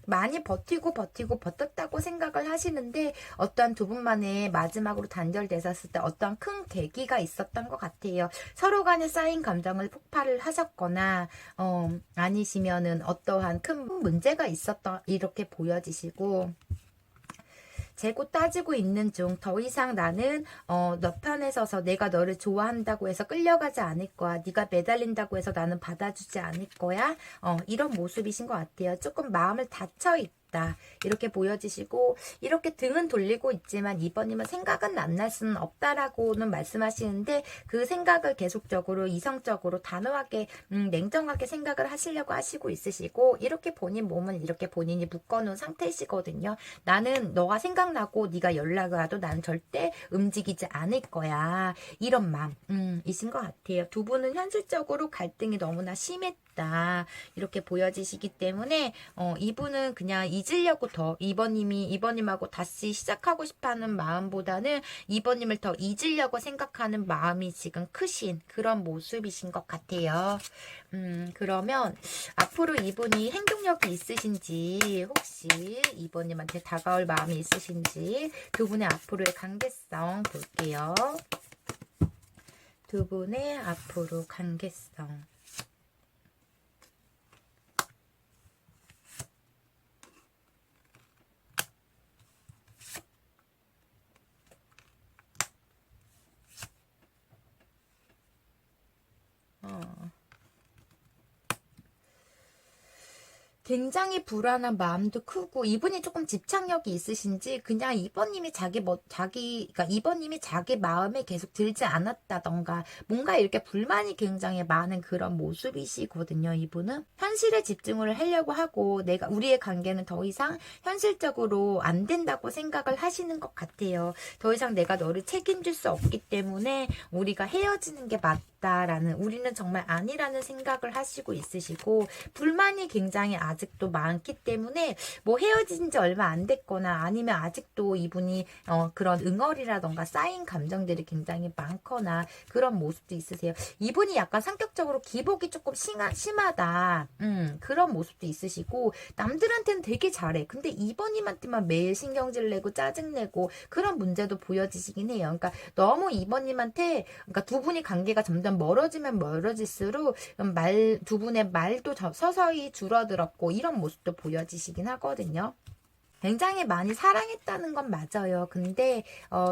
많이 버텼다고 생각을 하시는데 어떠한 두 분만의 마지막으로 단절되셨을 때 어떠한 큰 계기가 있었던 것 같아요. 서로 간에 쌓인 감정을 폭발을 하셨거나 아니시면은 어떠한 큰 문제가 있었던 이렇게 보여지시고 재고 따지고 있는 중 더 이상 나는 너 편에 서서 내가 너를 좋아한다고 해서 끌려가지 않을 거야. 네가 매달린다고 해서 나는 받아주지 않을 거야. 이런 모습이신 것 같아요. 조금 마음을 닫혀 있다. 이렇게 보여지시고 이렇게 등은 돌리고 있지만 2번님은 생각은 안 날 수는 없다라고는 말씀하시는데 그 생각을 계속적으로 이성적으로 단호하게 냉정하게 생각을 하시려고 하시고 있으시고 이렇게 본인 몸은 이렇게 본인이 묶어놓은 상태이시거든요. 나는 너가 생각나고 네가 연락을 와도 나는 절대 움직이지 않을 거야. 이런 마음이신 것 같아요. 두 분은 현실적으로 갈등이 너무나 심했다. 이렇게 보여지시기 때문에 이분은 그냥 잊으려고 더 2번님하고 다시 시작하고 싶어하는 마음보다는 2번님을 더 잊으려고 생각하는 마음이 지금 크신 그런 모습이신 것 같아요. 그러면 앞으로 이분이 행동력이 있으신지 혹시 2번님한테 다가올 마음이 있으신지 두 분의 앞으로의 관계성 볼게요. 두 분의 앞으로 관계성. 굉장히 불안한 마음도 크고 이분이 조금 집착력이 있으신지 그냥 2번님이 그러니까 2번님이 자기 마음에 계속 들지 않았다던가 뭔가 이렇게 불만이 굉장히 많은 그런 모습이시거든요. 이분은 현실에 집중을 하려고 하고 우리의 관계는 더 이상 현실적으로 안 된다고 생각을 하시는 것 같아요. 더 이상 내가 너를 책임질 수 없기 때문에 우리가 헤어지는 게 맞다라는 우리는 정말 아니라는 생각을 하시고 있으시고 불만이 굉장히 아직도 많기 때문에 뭐 헤어진 지 얼마 안 됐거나 아니면 아직도 이분이 그런 응어리라던가 쌓인 감정들이 굉장히 많거나 그런 모습도 있으세요. 이분이 약간 성격적으로 기복이 조금 심하다. 그런 모습도 있으시고 남들한테는 되게 잘해. 근데 2번님한테만 매일 신경질 내고 짜증내고 그런 문제도 보여지시긴 해요. 그러니까 너무 2번님한테 그러니까 두 분이 관계가 점점 멀어지면 멀어질수록 두 분의 말도 서서히 줄어들었고 이런 모습도 보여지시긴 하거든요. 굉장히 많이 사랑했다는 건 맞아요. 근데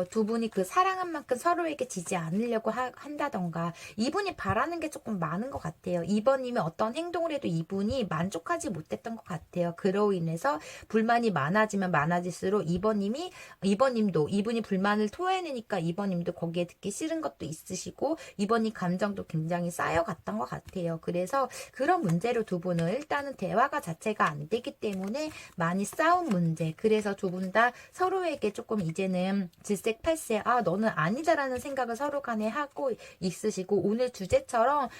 두 분이 그 사랑한 만큼 서로에게 지지 않으려고 한다던가 이분이 바라는 게 조금 많은 것 같아요. 이번님이 어떤 행동을 해도 이분이 만족하지 못했던 것 같아요. 그로 인해서 불만이 많아지면 많아질수록 이번님도 이분이 불만을 토해내니까 이번님도 거기에 듣기 싫은 것도 있으시고 이번님 감정도 굉장히 쌓여갔던 것 같아요. 그래서 그런 문제로 두 분은 일단은 대화가 자체가 안 되기 때문에 많이 싸운 문제. 그래서 두 분 다 서로에게 조금 이제는 질색팔색 너는 아니다라는 생각을 서로 간에 하고 있으시고 오늘 주제처럼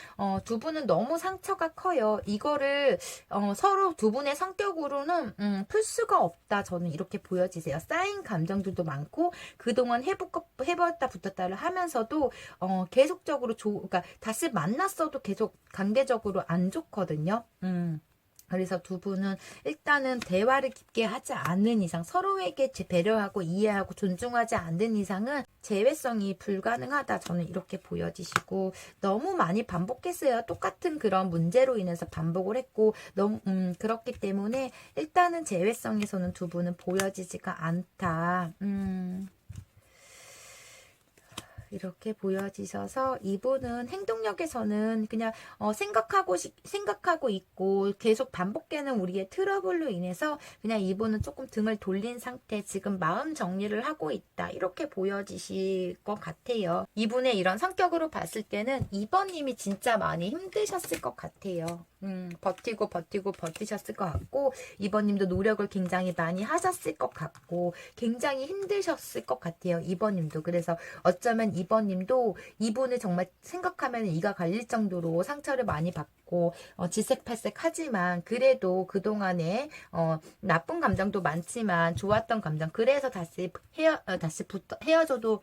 두 분은 너무 상처가 커요. 이거를 서로 두 분의 성격으로는 풀 수가 없다. 저는 이렇게 보여지세요. 쌓인 감정들도 많고 그동안 해봤다 붙었다를 하면서도 계속적으로 그러니까 다시 만났어도 계속 관계적으로 안 좋거든요. 그래서 두 분은 일단은 대화를 깊게 하지 않는 이상 서로에게 배려하고 이해하고 존중하지 않는 이상은 재회성이 불가능하다. 저는 이렇게 보여지시고 너무 많이 반복했어요. 똑같은 그런 문제로 인해서 반복을 했고 너무 그렇기 때문에 일단은 재회성에서는 두 분은 보여지지가 않다. 이렇게 보여지셔서 이분은 행동력에서는 그냥 생각하고 있고 계속 반복되는 우리의 트러블로 인해서 그냥 이분은 조금 등을 돌린 상태 지금 마음 정리를 하고 있다 이렇게 보여지실 것 같아요. 이분의 이런 성격으로 봤을 때는 2번님이 진짜 많이 힘드셨을 것 같아요. 버티셨을 것 같고 2번님도 노력을 굉장히 많이 하셨을 것 같고 굉장히 힘드셨을 것 같아요. 2번님도 그래서 어쩌면 2번님도 이분을 정말 생각하면 이가 갈릴 정도로 상처를 많이 받고 질색팔색하지만 그래도 그동안에 나쁜 감정도 많지만 좋았던 감정 그래서 다시 헤어져도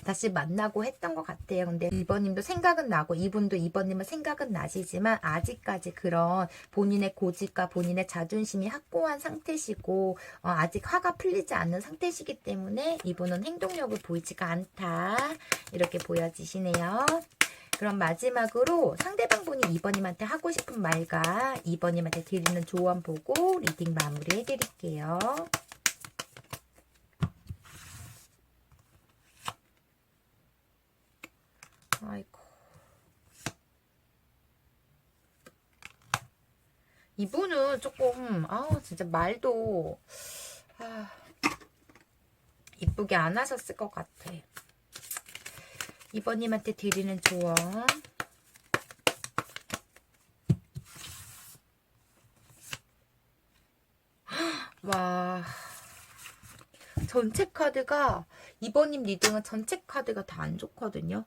다시 만나고 했던 것 같아요. 근데 2번님도 생각은 나고 이분도 2번님은 생각은 나시지만 아직까지 그런 본인의 고집과 본인의 자존심이 확고한 상태시고 아직 화가 풀리지 않는 상태시기 때문에 이분은 행동력을 보이지가 않다. 이렇게 보여지시네요. 그럼 마지막으로 상대방 분이 2번님한테 하고 싶은 말과 2번님한테 드리는 조언 보고 리딩 마무리 해드릴게요. 아이고. 이분은 조금, 진짜 말도, 이쁘게 안 하셨을 것 같아. 이번님한테 드리는 조언. 와. 전체 카드가, 이번님 리딩은 전체 카드가 다 안 좋거든요.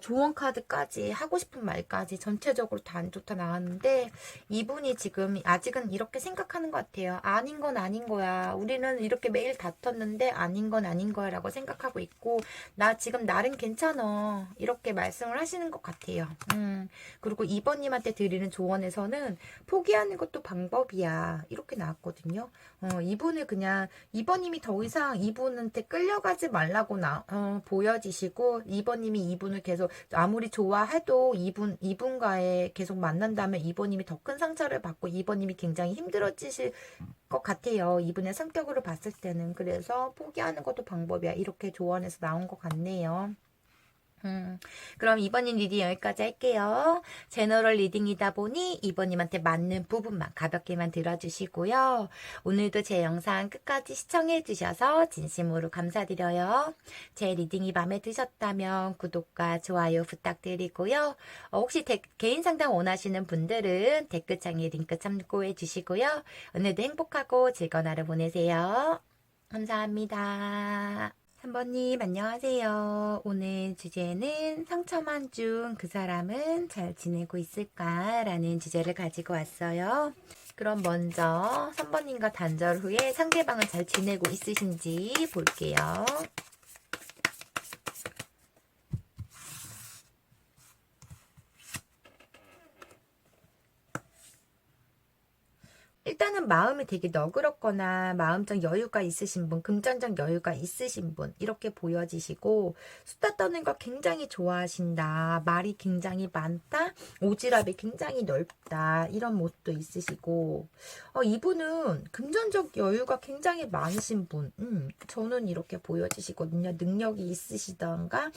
조언 카드까지 하고 싶은 말까지 전체적으로 다 안 좋다 나왔는데 이분이 지금 아직은 이렇게 생각하는 것 같아요. 아닌 건 아닌 거야. 우리는 이렇게 매일 다퉜는데 아닌 건 아닌 거야 라고 생각하고 있고 나 지금 나름 괜찮아. 이렇게 말씀을 하시는 것 같아요. 그리고 이번님한테 드리는 조언에서는 포기하는 것도 방법이야. 이렇게 나왔거든요. 이분을 그냥 이번님이 더 이상 이분한테 끌려가지 말라고 보여지시고 이번님이 이분을 계속 아무리 좋아해도 이분과의 계속 만난다면 이번님이 더 큰 상처를 받고 이번님이 굉장히 힘들어지실 것 같아요. 이분의 성격으로 봤을 때는. 그래서 포기하는 것도 방법이야. 이렇게 조언해서 나온 것 같네요. 그럼 이번님 리딩 여기까지 할게요. 제너럴 리딩이다 보니 이번님한테 맞는 부분만 가볍게만 들어주시고요. 오늘도 제 영상 끝까지 시청해주셔서 진심으로 감사드려요. 제 리딩이 마음에 드셨다면 구독과 좋아요 부탁드리고요. 혹시 개인 상담 원하시는 분들은 댓글창에 링크 참고해 주시고요. 오늘도 행복하고 즐거운 하루 보내세요. 감사합니다. 3번님 안녕하세요. 오늘 주제는 상처만 준 그 사람은 잘 지내고 있을까? 라는 주제를 가지고 왔어요. 그럼 먼저 3번님과 단절 후에 상대방은 잘 지내고 있으신지 볼게요. 일단은 마음이 되게 너그럽거나 마음적 여유가 있으신 분, 금전적 여유가 있으신 분 이렇게 보여지시고 수다 떠는 거 굉장히 좋아하신다. 말이 굉장히 많다. 오지랖이 굉장히 넓다. 이런 모습도 있으시고 이분은 금전적 여유가 굉장히 많으신 분. 저는 이렇게 보여지시거든요. 능력이 있으시던가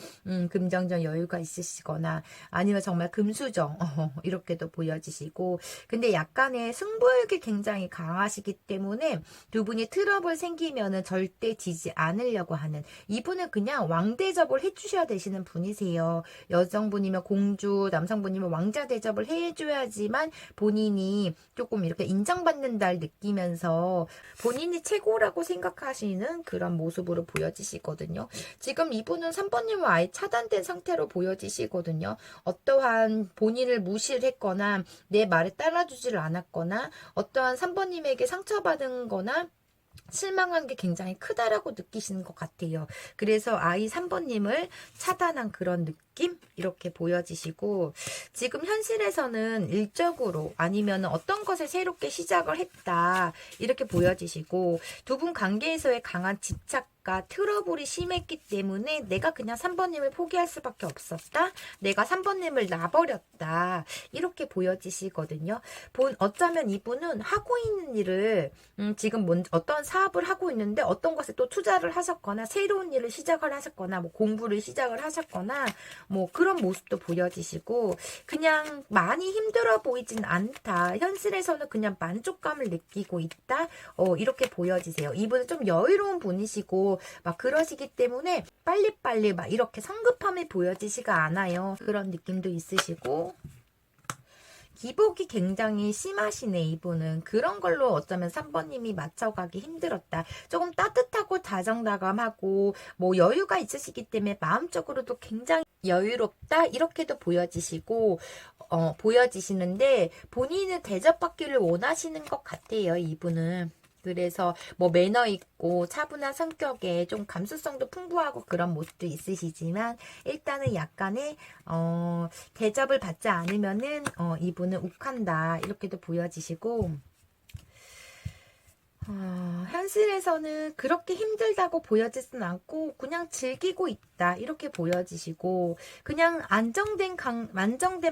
금전적 여유가 있으시거나 아니면 정말 금수저 이렇게도 보여지시고 근데 약간의 승부욕이 굉장히 강하시기 때문에 두 분이 트러블 생기면은 절대 지지 않으려고 하는 이분은 그냥 왕 대접을 해주셔야 되시는 분이세요. 여성분이면 공주, 남성분이면 왕자 대접을 해줘야지만 본인이 조금 이렇게 인정받는다 느끼면서 본인이 최고라고 생각하시는 그런 모습으로 보여지시거든요. 지금 이분은 3번님은 아예 차단된 상태로 보여지시거든요. 어떠한 본인을 무시를 했거나 내 말에 따라주지를 않았거나 어떠한 3번님에게 상처받은 거나 실망한 게 굉장히 크다라고 느끼시는 것 같아요. 그래서 아이 3번님을 차단한 그런 느낌? 이렇게 보여지시고 지금 현실에서는 일적으로 아니면 어떤 것을 새롭게 시작을 했다 이렇게 보여지시고 두 분 관계에서의 강한 집착과 트러블이 심했기 때문에 내가 그냥 3번님을 포기할 수밖에 없었다. 내가 3번님을 놔버렸다. 이렇게 보여지시거든요. 어쩌면 이분은 하고 있는 일을 지금 어떤 사업을 하고 있는데 어떤 것에 또 투자를 하셨거나 새로운 일을 시작을 하셨거나 뭐 공부를 시작을 하셨거나 뭐 그런 모습도 보여지시고 그냥 많이 힘들어 보이진 않다. 현실에서는 그냥 만족감을 느끼고 있다. 이렇게 보여지세요. 이분은 좀 여유로운 분이시고 막 그러시기 때문에 빨리빨리 막 이렇게 성급함이 보여지지가 않아요. 그런 느낌도 있으시고 기복이 굉장히 심하시네 이분은. 그런 걸로 어쩌면 3번님이 맞춰가기 힘들었다. 조금 따뜻하고 다정다감하고 뭐 여유가 있으시기 때문에 마음적으로도 굉장히 여유롭다 이렇게도 보여지시고 보여지시는데 본인은 대접받기를 원하시는 것 같아요 이분은. 그래서 뭐 매너 있고 차분한 성격에 좀 감수성도 풍부하고 그런 모습도 있으시지만 일단은 약간의 대접을 받지 않으면은 이분은 욱한다 이렇게도 보여지시고 현실에서는 그렇게 힘들다고 보여지진 않고 그냥 즐기고 있다 이렇게 보여지시고 그냥 안정된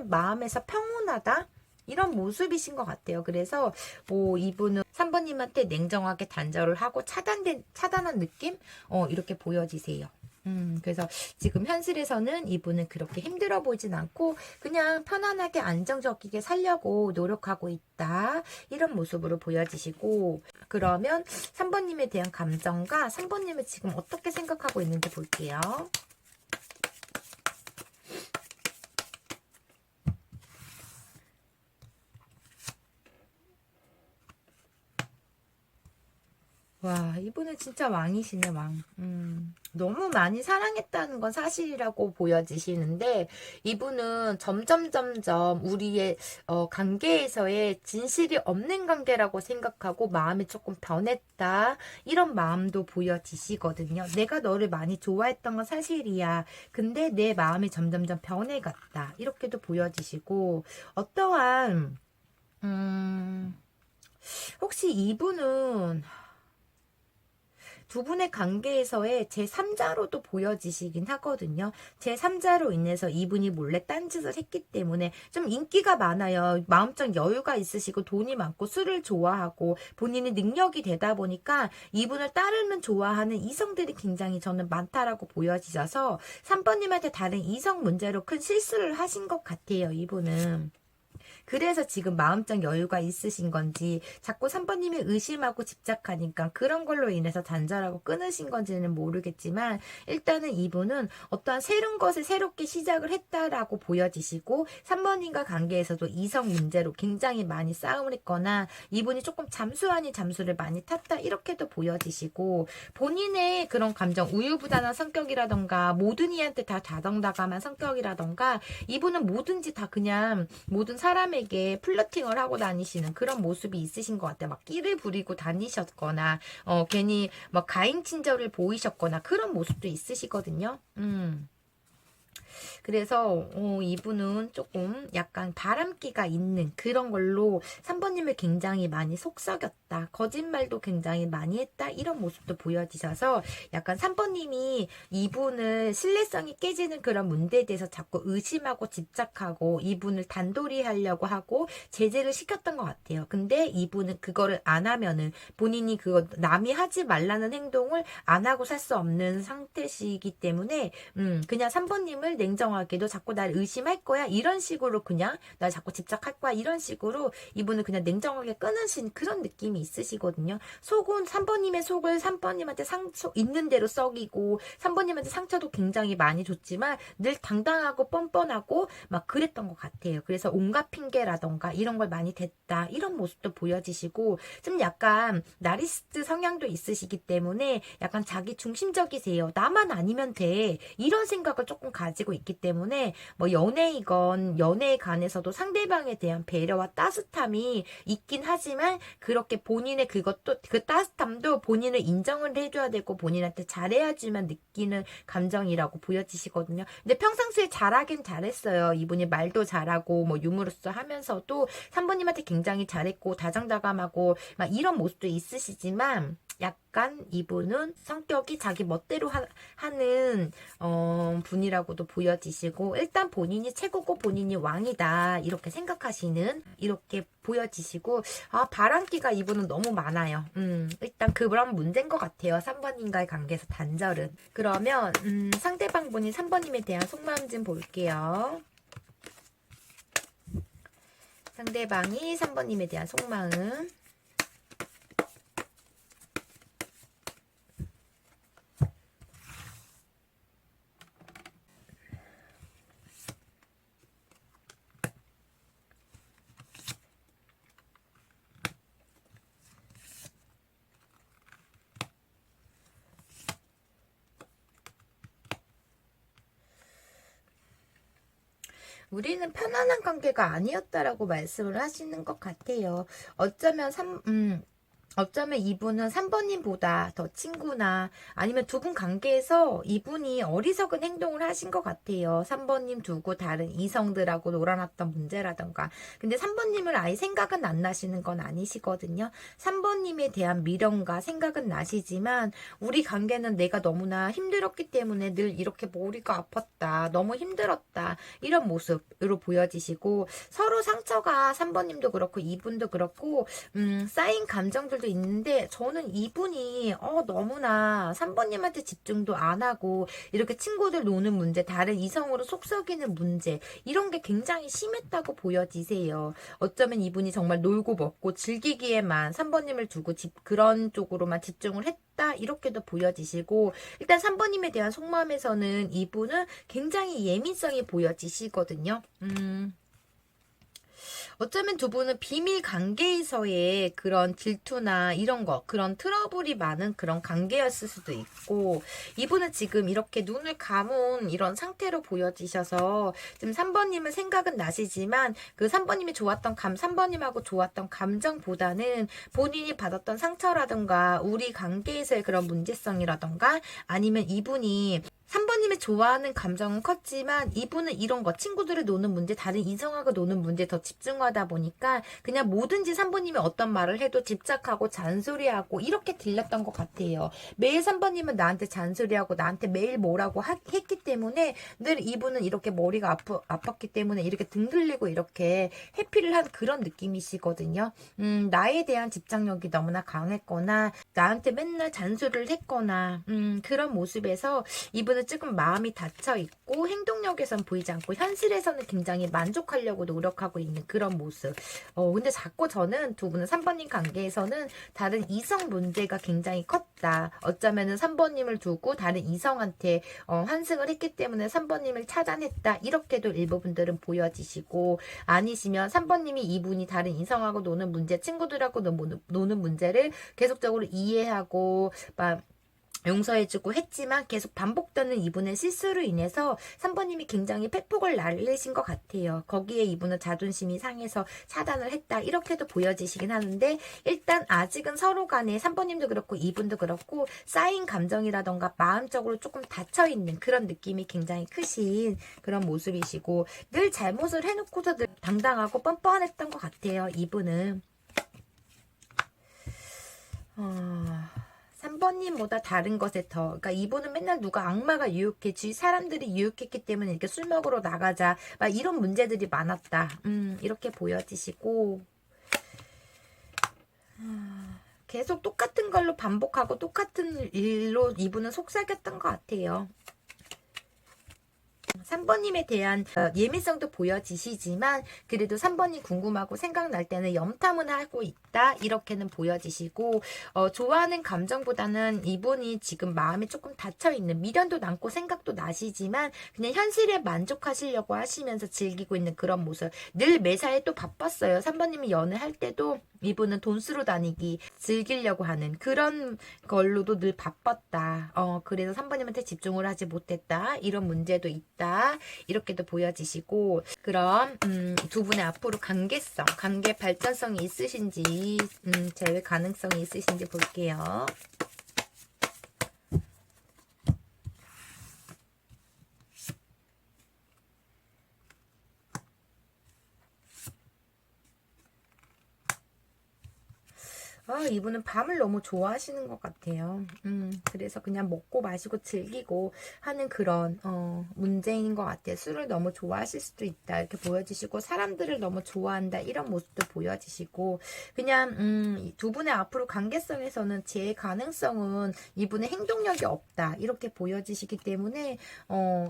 마음에서 평온하다 이런 모습이신 것 같아요. 그래서 뭐 이분은 3번님한테 냉정하게 단절을 하고 차단한 느낌? 이렇게 보여지세요. 그래서 지금 현실에서는 이분은 그렇게 힘들어 보이진 않고 그냥 편안하게 안정적이게 살려고 노력하고 있다. 이런 모습으로 보여지시고 그러면 3번님에 대한 감정과 3번님을 지금 어떻게 생각하고 있는지 볼게요. 와, 이분은 진짜 왕이시네, 왕. 너무 많이 사랑했다는 건 사실이라고 보여지시는데, 이분은 점점 우리의, 관계에서의 진실이 없는 관계라고 생각하고 마음이 조금 변했다. 이런 마음도 보여지시거든요. 내가 너를 많이 좋아했던 건 사실이야. 근데 내 마음이 점점점 변해갔다. 이렇게도 보여지시고, 어떠한, 혹시 이분은, 두 분의 관계에서의 제3자로도 보여지시긴 하거든요. 제3자로 인해서 이분이 몰래 딴짓을 했기 때문에 좀 인기가 많아요. 마음적 여유가 있으시고 돈이 많고 술을 좋아하고 본인의 능력이 되다 보니까 이분을 따르면 좋아하는 이성들이 굉장히 저는 많다라고 보여지셔서 3번님한테 다른 이성 문제로 큰 실수를 하신 것 같아요. 이분은. 그래서 지금 마음적 여유가 있으신 건지 자꾸 3번님이 의심하고 집착하니까 그런 걸로 인해서 단절하고 끊으신 건지는 모르겠지만 일단은 이분은 어떠한 새로운 것을 새롭게 시작을 했다라고 보여지시고 3번님과 관계에서도 이성 문제로 굉장히 많이 싸움을 했거나 이분이 조금 잠수 아닌 잠수를 많이 탔다 이렇게도 보여지시고 본인의 그런 감정 우유부단한 성격이라던가 모든 이한테 다 다정다감한 성격이라던가 이분은 뭐든지 다 그냥 모든 사람에게 플러팅을 하고 다니시는 그런 모습이 있으신 것 같아요. 막 끼를 부리고 다니셨거나 괜히 막 가인 친절을 보이셨거나 그런 모습도 있으시거든요. 그래서 이분은 조금 약간 바람기가 있는 그런 걸로 3번님을 굉장히 많이 속썩였다. 거짓말도 굉장히 많이 했다. 이런 모습도 보여지셔서 약간 3번님이 이분을 신뢰성이 깨지는 그런 문제에 대해서 자꾸 의심하고 집착하고 이분을 단돌이 하려고 하고 제재를 시켰던 것 같아요. 근데 이분은 그거를 안 하면은 본인이 그거 남이 하지 말라는 행동을 안 하고 살 수 없는 상태시기 때문에 그냥 3번님을 냉정하게도 자꾸 날 의심할 거야 이런 식으로 그냥 날 자꾸 집착할 거야 이런 식으로 이분은 그냥 냉정하게 끊으신 그런 느낌이 있으시거든요. 속은 3번님의 속을 3번님한테 상처 있는 대로 썩이고 3번님한테 상처도 굉장히 많이 줬지만 늘 당당하고 뻔뻔하고 막 그랬던 것 같아요. 그래서 온갖 핑계라던가 이런 걸 많이 댔다 이런 모습도 보여지시고 좀 약간 나리시스트 성향도 있으시기 때문에 약간 자기 중심적이세요. 나만 아니면 돼. 이런 생각을 조금 가지고 있기 때문에 뭐 연애이건 연애에 관해서도 상대방에 대한 배려와 따뜻함이 있긴 하지만 그렇게 본인의 그것도 그 따뜻함도 본인을 인정을 해줘야 되고 본인한테 잘해야지만 느끼는 감정이라고 보여지시거든요. 근데 평상시에 잘하긴 잘했어요. 이분이 말도 잘하고 뭐 유머러스 하면서도 3번님한테 굉장히 잘했고 다정다감하고 막 이런 모습도 있으시지만 약간 이분은 성격이 자기 멋대로 하는 분이라고도 보여지시고 일단 본인이 최고고 본인이 왕이다 이렇게 생각하시는 이렇게 보여지시고 바람기가 이분은 너무 많아요. 일단 그런 문제인 것 같아요. 3번님과의 관계에서 단절은. 그러면 상대방 분이 3번님에 대한 속마음 좀 볼게요. 상대방이 3번님에 대한 속마음. 우리는 편안한 관계가 아니었다라고 말씀을 하시는 것 같아요. 어쩌면 이분은 3번님보다 더 친구나 아니면 두 분 관계에서 이분이 어리석은 행동을 하신 것 같아요. 3번님 두고 다른 이성들하고 놀아놨던 문제라던가. 근데 3번님을 아예 생각은 안 나시는 건 아니시거든요. 3번님에 대한 미련과 생각은 나시지만 우리 관계는 내가 너무나 힘들었기 때문에 늘 이렇게 머리가 아팠다. 너무 힘들었다. 이런 모습으로 보여지시고 서로 상처가 3번님도 그렇고 이분도 그렇고 쌓인 감정들도 있는데 저는 이분이 너무나 3번님한테 집중도 안 하고 이렇게 친구들 노는 문제, 다른 이성으로 속썩이는 문제 이런 게 굉장히 심했다고 보여지세요. 어쩌면 이분이 정말 놀고 먹고 즐기기에만 3번님을 두고 그런 쪽으로만 집중을 했다 이렇게도 보여지시고 일단 3번님에 대한 속마음에서는 이분은 굉장히 예민성이 보여지시거든요. 어쩌면 두 분은 비밀 관계에서의 그런 질투나 이런 거, 그런 트러블이 많은 그런 관계였을 수도 있고, 이분은 지금 이렇게 눈을 감은 이런 상태로 보여지셔서, 지금 3번님은 생각은 나시지만, 그 3번님하고 좋았던 감정보다는 본인이 받았던 상처라든가, 우리 관계에서의 그런 문제성이라든가, 아니면 이분이 3번님이 좋아하는 감정은 컸지만 이분은 이런 거 친구들을 노는 문제 다른 이성하고 노는 문제 더 집중하다 보니까 그냥 뭐든지 3번님이 어떤 말을 해도 집착하고 잔소리하고 이렇게 들렸던 것 같아요. 매일 3번님은 나한테 잔소리하고 나한테 매일 뭐라고 했기 때문에 늘 이분은 이렇게 머리가 아팠기 때문에 이렇게 등 들리고 이렇게 회피를 한 그런 느낌이시거든요. 나에 대한 집착력이 너무나 강했거나 나한테 맨날 잔소리를 했거나 그런 모습에서 이분은 조금 마음이 닫혀 있고 행동력에선 보이지 않고 현실에서는 굉장히 만족하려고 노력하고 있는 그런 모습. 근데 자꾸 저는 두 분은 3번님 관계에서는 다른 이성 문제가 굉장히 컸다. 어쩌면은 3번님을 두고 다른 이성한테 환승을 했기 때문에 3번님을 차단했다. 이렇게도 일부분들은 보여지시고 아니시면 3번님이 이분이 다른 이성하고 노는 문제, 친구들하고 노는 문제를 계속적으로 이해하고 막 용서해주고 했지만 계속 반복되는 이분의 실수로 인해서 3번님이 굉장히 패폭을 날리신 것 같아요. 거기에 이분은 자존심이 상해서 차단을 했다 이렇게도 보여지시긴 하는데 일단 아직은 서로 간에 3번님도 그렇고 이분도 그렇고 쌓인 감정이라던가 마음적으로 조금 닫혀있는 그런 느낌이 굉장히 크신 그런 모습이시고 늘 잘못을 해놓고도 늘 당당하고 뻔뻔했던 것 같아요. 이분은 3번님보다 다른 것에 더, 그러니까 이분은 맨날 누가 악마가 유혹해, 주위 사람들이 유혹했기 때문에 이렇게 술 먹으러 나가자, 막 이런 문제들이 많았다. 이렇게 보여지시고, 계속 똑같은 걸로 반복하고 똑같은 일로 이분은 속삭였던 것 같아요. 3번님에 대한 예민성도 보여지시지만 그래도 3번이 궁금하고 생각날 때는 염탐은 하고 있다 이렇게는 보여지시고 좋아하는 감정보다는 이분이 지금 마음이 조금 닫혀있는 미련도 남고 생각도 나시지만 그냥 현실에 만족하시려고 하시면서 즐기고 있는 그런 모습 늘 매사에 또 바빴어요. 3번님이 연애할 때도 이분은 돈 쓰러 다니기 즐기려고 하는 그런 걸로도 늘 바빴다. 그래서 3번님한테 집중을 하지 못했다. 이런 문제도 있다. 이렇게도 보여지시고 그럼 두 분의 앞으로 관계성, 관계 발전성이 있으신지 재회 가능성이 있으신지 볼게요. 이분은 밤을 너무 좋아하시는 것 같아요. 그래서 그냥 먹고 마시고 즐기고 하는 그런, 문제인 것 같아요. 술을 너무 좋아하실 수도 있다. 이렇게 보여지시고, 사람들을 너무 좋아한다. 이런 모습도 보여지시고, 그냥, 두 분의 앞으로 관계성에서는 제 가능성은 이분의 행동력이 없다. 이렇게 보여지시기 때문에,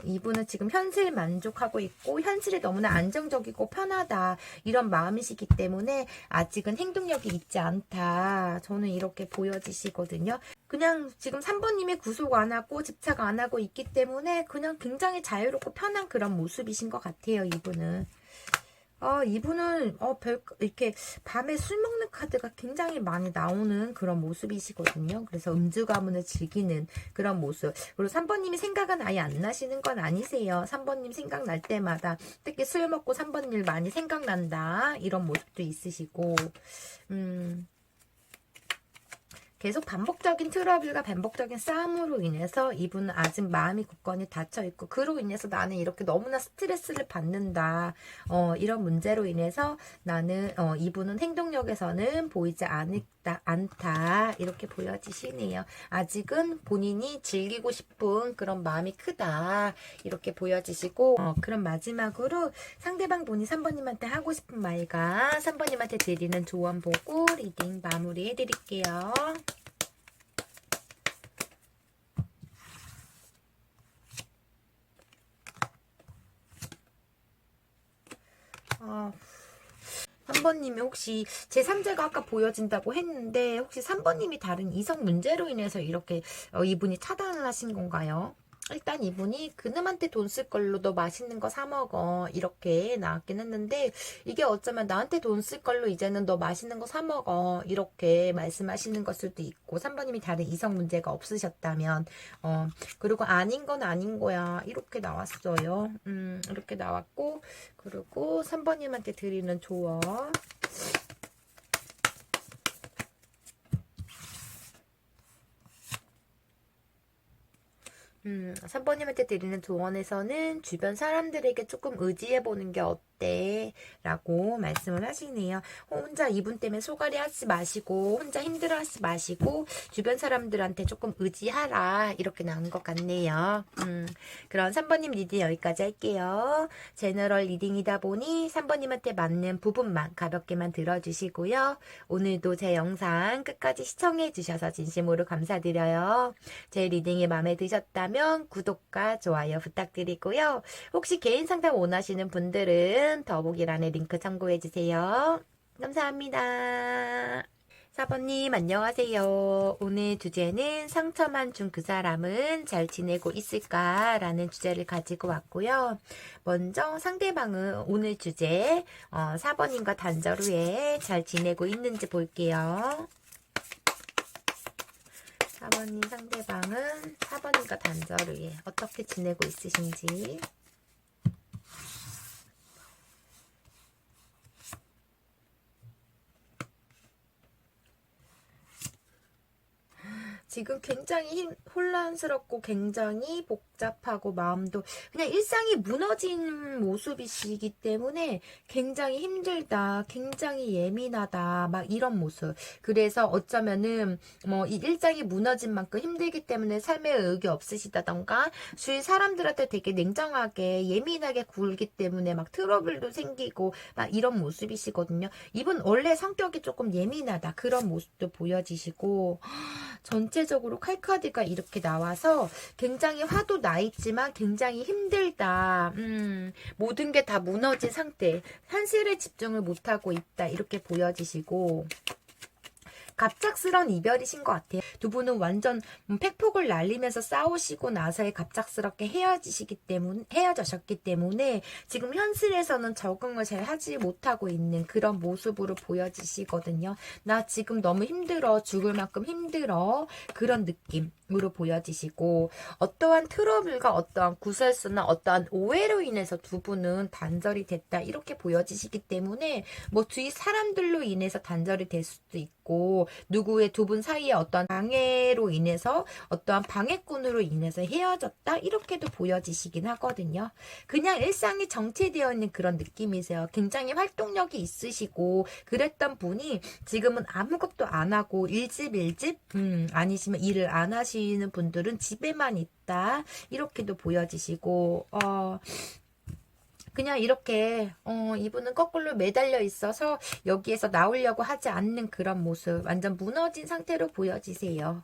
이분은 지금 현실 만족하고 있고, 현실이 너무나 안정적이고 편하다. 이런 마음이시기 때문에, 아직은 행동력이 있지 않다. 저는 이렇게 보여지시거든요. 그냥 지금 3번님이 구속 안 하고 집착 안 하고 있기 때문에 그냥 굉장히 자유롭고 편한 그런 모습이신 것 같아요. 이분은. 이분은 이렇게 밤에 술 먹는 카드가 굉장히 많이 나오는 그런 모습이시거든요. 그래서 음주 가문을 즐기는 그런 모습. 그리고 3번님이 생각은 아예 안 나시는 건 아니세요. 3번님 생각날 때마다 특히 술 먹고 3번님 많이 생각난다. 이런 모습도 있으시고 계속 반복적인 트러블과 반복적인 싸움으로 인해서 이분은 아직 마음이 굳건히 닫혀있고 그로 인해서 나는 이렇게 너무나 스트레스를 받는다. 이런 문제로 인해서 나는 이분은 행동력에서는 보이지 않다. 이렇게 보여지시네요. 아직은 본인이 즐기고 싶은 그런 마음이 크다. 이렇게 보여지시고 그럼 마지막으로 상대방 분이 3번님한테 하고 싶은 말과 3번님한테 드리는 조언 보고 리딩 마무리해 드릴게요. 아, 3번님이 혹시 제3자가 아까 보여진다고 했는데 혹시 3번님이 다른 이성 문제로 인해서 이렇게 이분이 차단을 하신 건가요? 일단 이분이 그놈한테 돈 쓸 걸로 너 맛있는 거 사 먹어 이렇게 나왔긴 했는데 이게 어쩌면 나한테 돈 쓸 걸로 이제는 너 맛있는 거 사 먹어 이렇게 말씀하시는 걸 수도 있고 3번님이 다른 이성 문제가 없으셨다면 그리고 아닌 건 아닌 거야 이렇게 나왔어요. 이렇게 나왔고 그리고 3번님한테 드리는 조언 3번님한테 드리는 조언에서는 주변 사람들에게 조금 의지해보는 게 어때? 라고 말씀을 하시네요. 혼자 이분 때문에 소갈이 하지 마시고 혼자 힘들어 하지 마시고 주변 사람들한테 조금 의지하라 이렇게 나온 것 같네요. 그럼 3번님 리딩 여기까지 할게요. 제너럴 리딩이다 보니 3번님한테 맞는 부분만 가볍게만 들어주시고요. 오늘도 제 영상 끝까지 시청해 주셔서 진심으로 감사드려요. 제 리딩이 마음에 드셨다면 구독과 좋아요 부탁드리고요. 혹시 개인 상담 원하시는 분들은 더보기란에 링크 참고해주세요. 감사합니다. 4번님 안녕하세요. 오늘 주제는 상처만 준 그 사람은 잘 지내고 있을까? 라는 주제를 가지고 왔고요. 먼저 상대방은 오늘 주제 4번님과 단절 후에 잘 지내고 있는지 볼게요. 4번님 상대방은 4번님과 단절 후에 어떻게 지내고 있으신지. 지금 굉장히 혼란스럽고 굉장히 복잡하고 마음도 그냥 일상이 무너진 모습이시기 때문에 굉장히 힘들다, 굉장히 예민하다, 막 이런 모습. 그래서 어쩌면은 뭐 이 일상이 무너진 만큼 힘들기 때문에 삶에 의욕이 없으시다던가 주위 사람들한테 되게 냉정하게 예민하게 굴기 때문에 막 트러블도 생기고 막 이런 모습이시거든요. 이분 원래 성격이 조금 예민하다 그런 모습도 보여지시고 전체적으로 칼카드가 이렇게 나와서 굉장히 화도 나 있지만 굉장히 힘들다. 모든 게 다 무너진 상태. 현실에 집중을 못하고 있다. 이렇게 보여지시고 갑작스런 이별이신 것 같아요. 두 분은 완전 팩폭을 날리면서 싸우시고 나서에 갑작스럽게 헤어지셨기 때문에 지금 현실에서는 적응을 잘 하지 못하고 있는 그런 모습으로 보여지시거든요. 나 지금 너무 힘들어. 죽을 만큼 힘들어. 그런 느낌으로 보여지시고 어떠한 트러블과 어떠한 구설수나 어떠한 오해로 인해서 두 분은 단절이 됐다. 이렇게 보여지시기 때문에 뭐 주위 사람들로 인해서 단절이 될 수도 있고 누구의 두 분 사이에 어떠한 방해로 인해서 어떠한 방해꾼으로 인해서 헤어졌다 이렇게도 보여지시긴 하거든요. 그냥 일상이 정체되어 있는 그런 느낌이세요. 굉장히 활동력이 있으시고 그랬던 분이 지금은 아무것도 안 하고 일집 아니시면 일을 안 하시는 분들은 집에만 있다 이렇게도 보여지시고 그냥 이렇게 이분은 거꾸로 매달려 있어서 여기에서 나오려고 하지 않는 그런 모습 완전 무너진 상태로 보여지세요.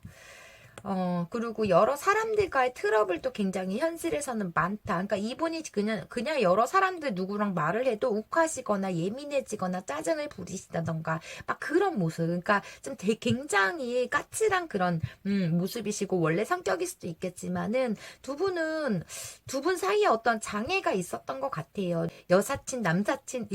그리고 여러 사람들과의 트러블도 굉장히 현실에서는 많다. 그러니까 이분이 그냥 여러 사람들 누구랑 말을 해도 욱하시거나 예민해지거나 짜증을 부리시다던가 막 그런 모습. 그러니까 좀 굉장히 까칠한 그런 모습이시고 원래 성격일 수도 있겠지만은 두 분 사이에 어떤 장애가 있었던 것 같아요. 여사친, 남사친,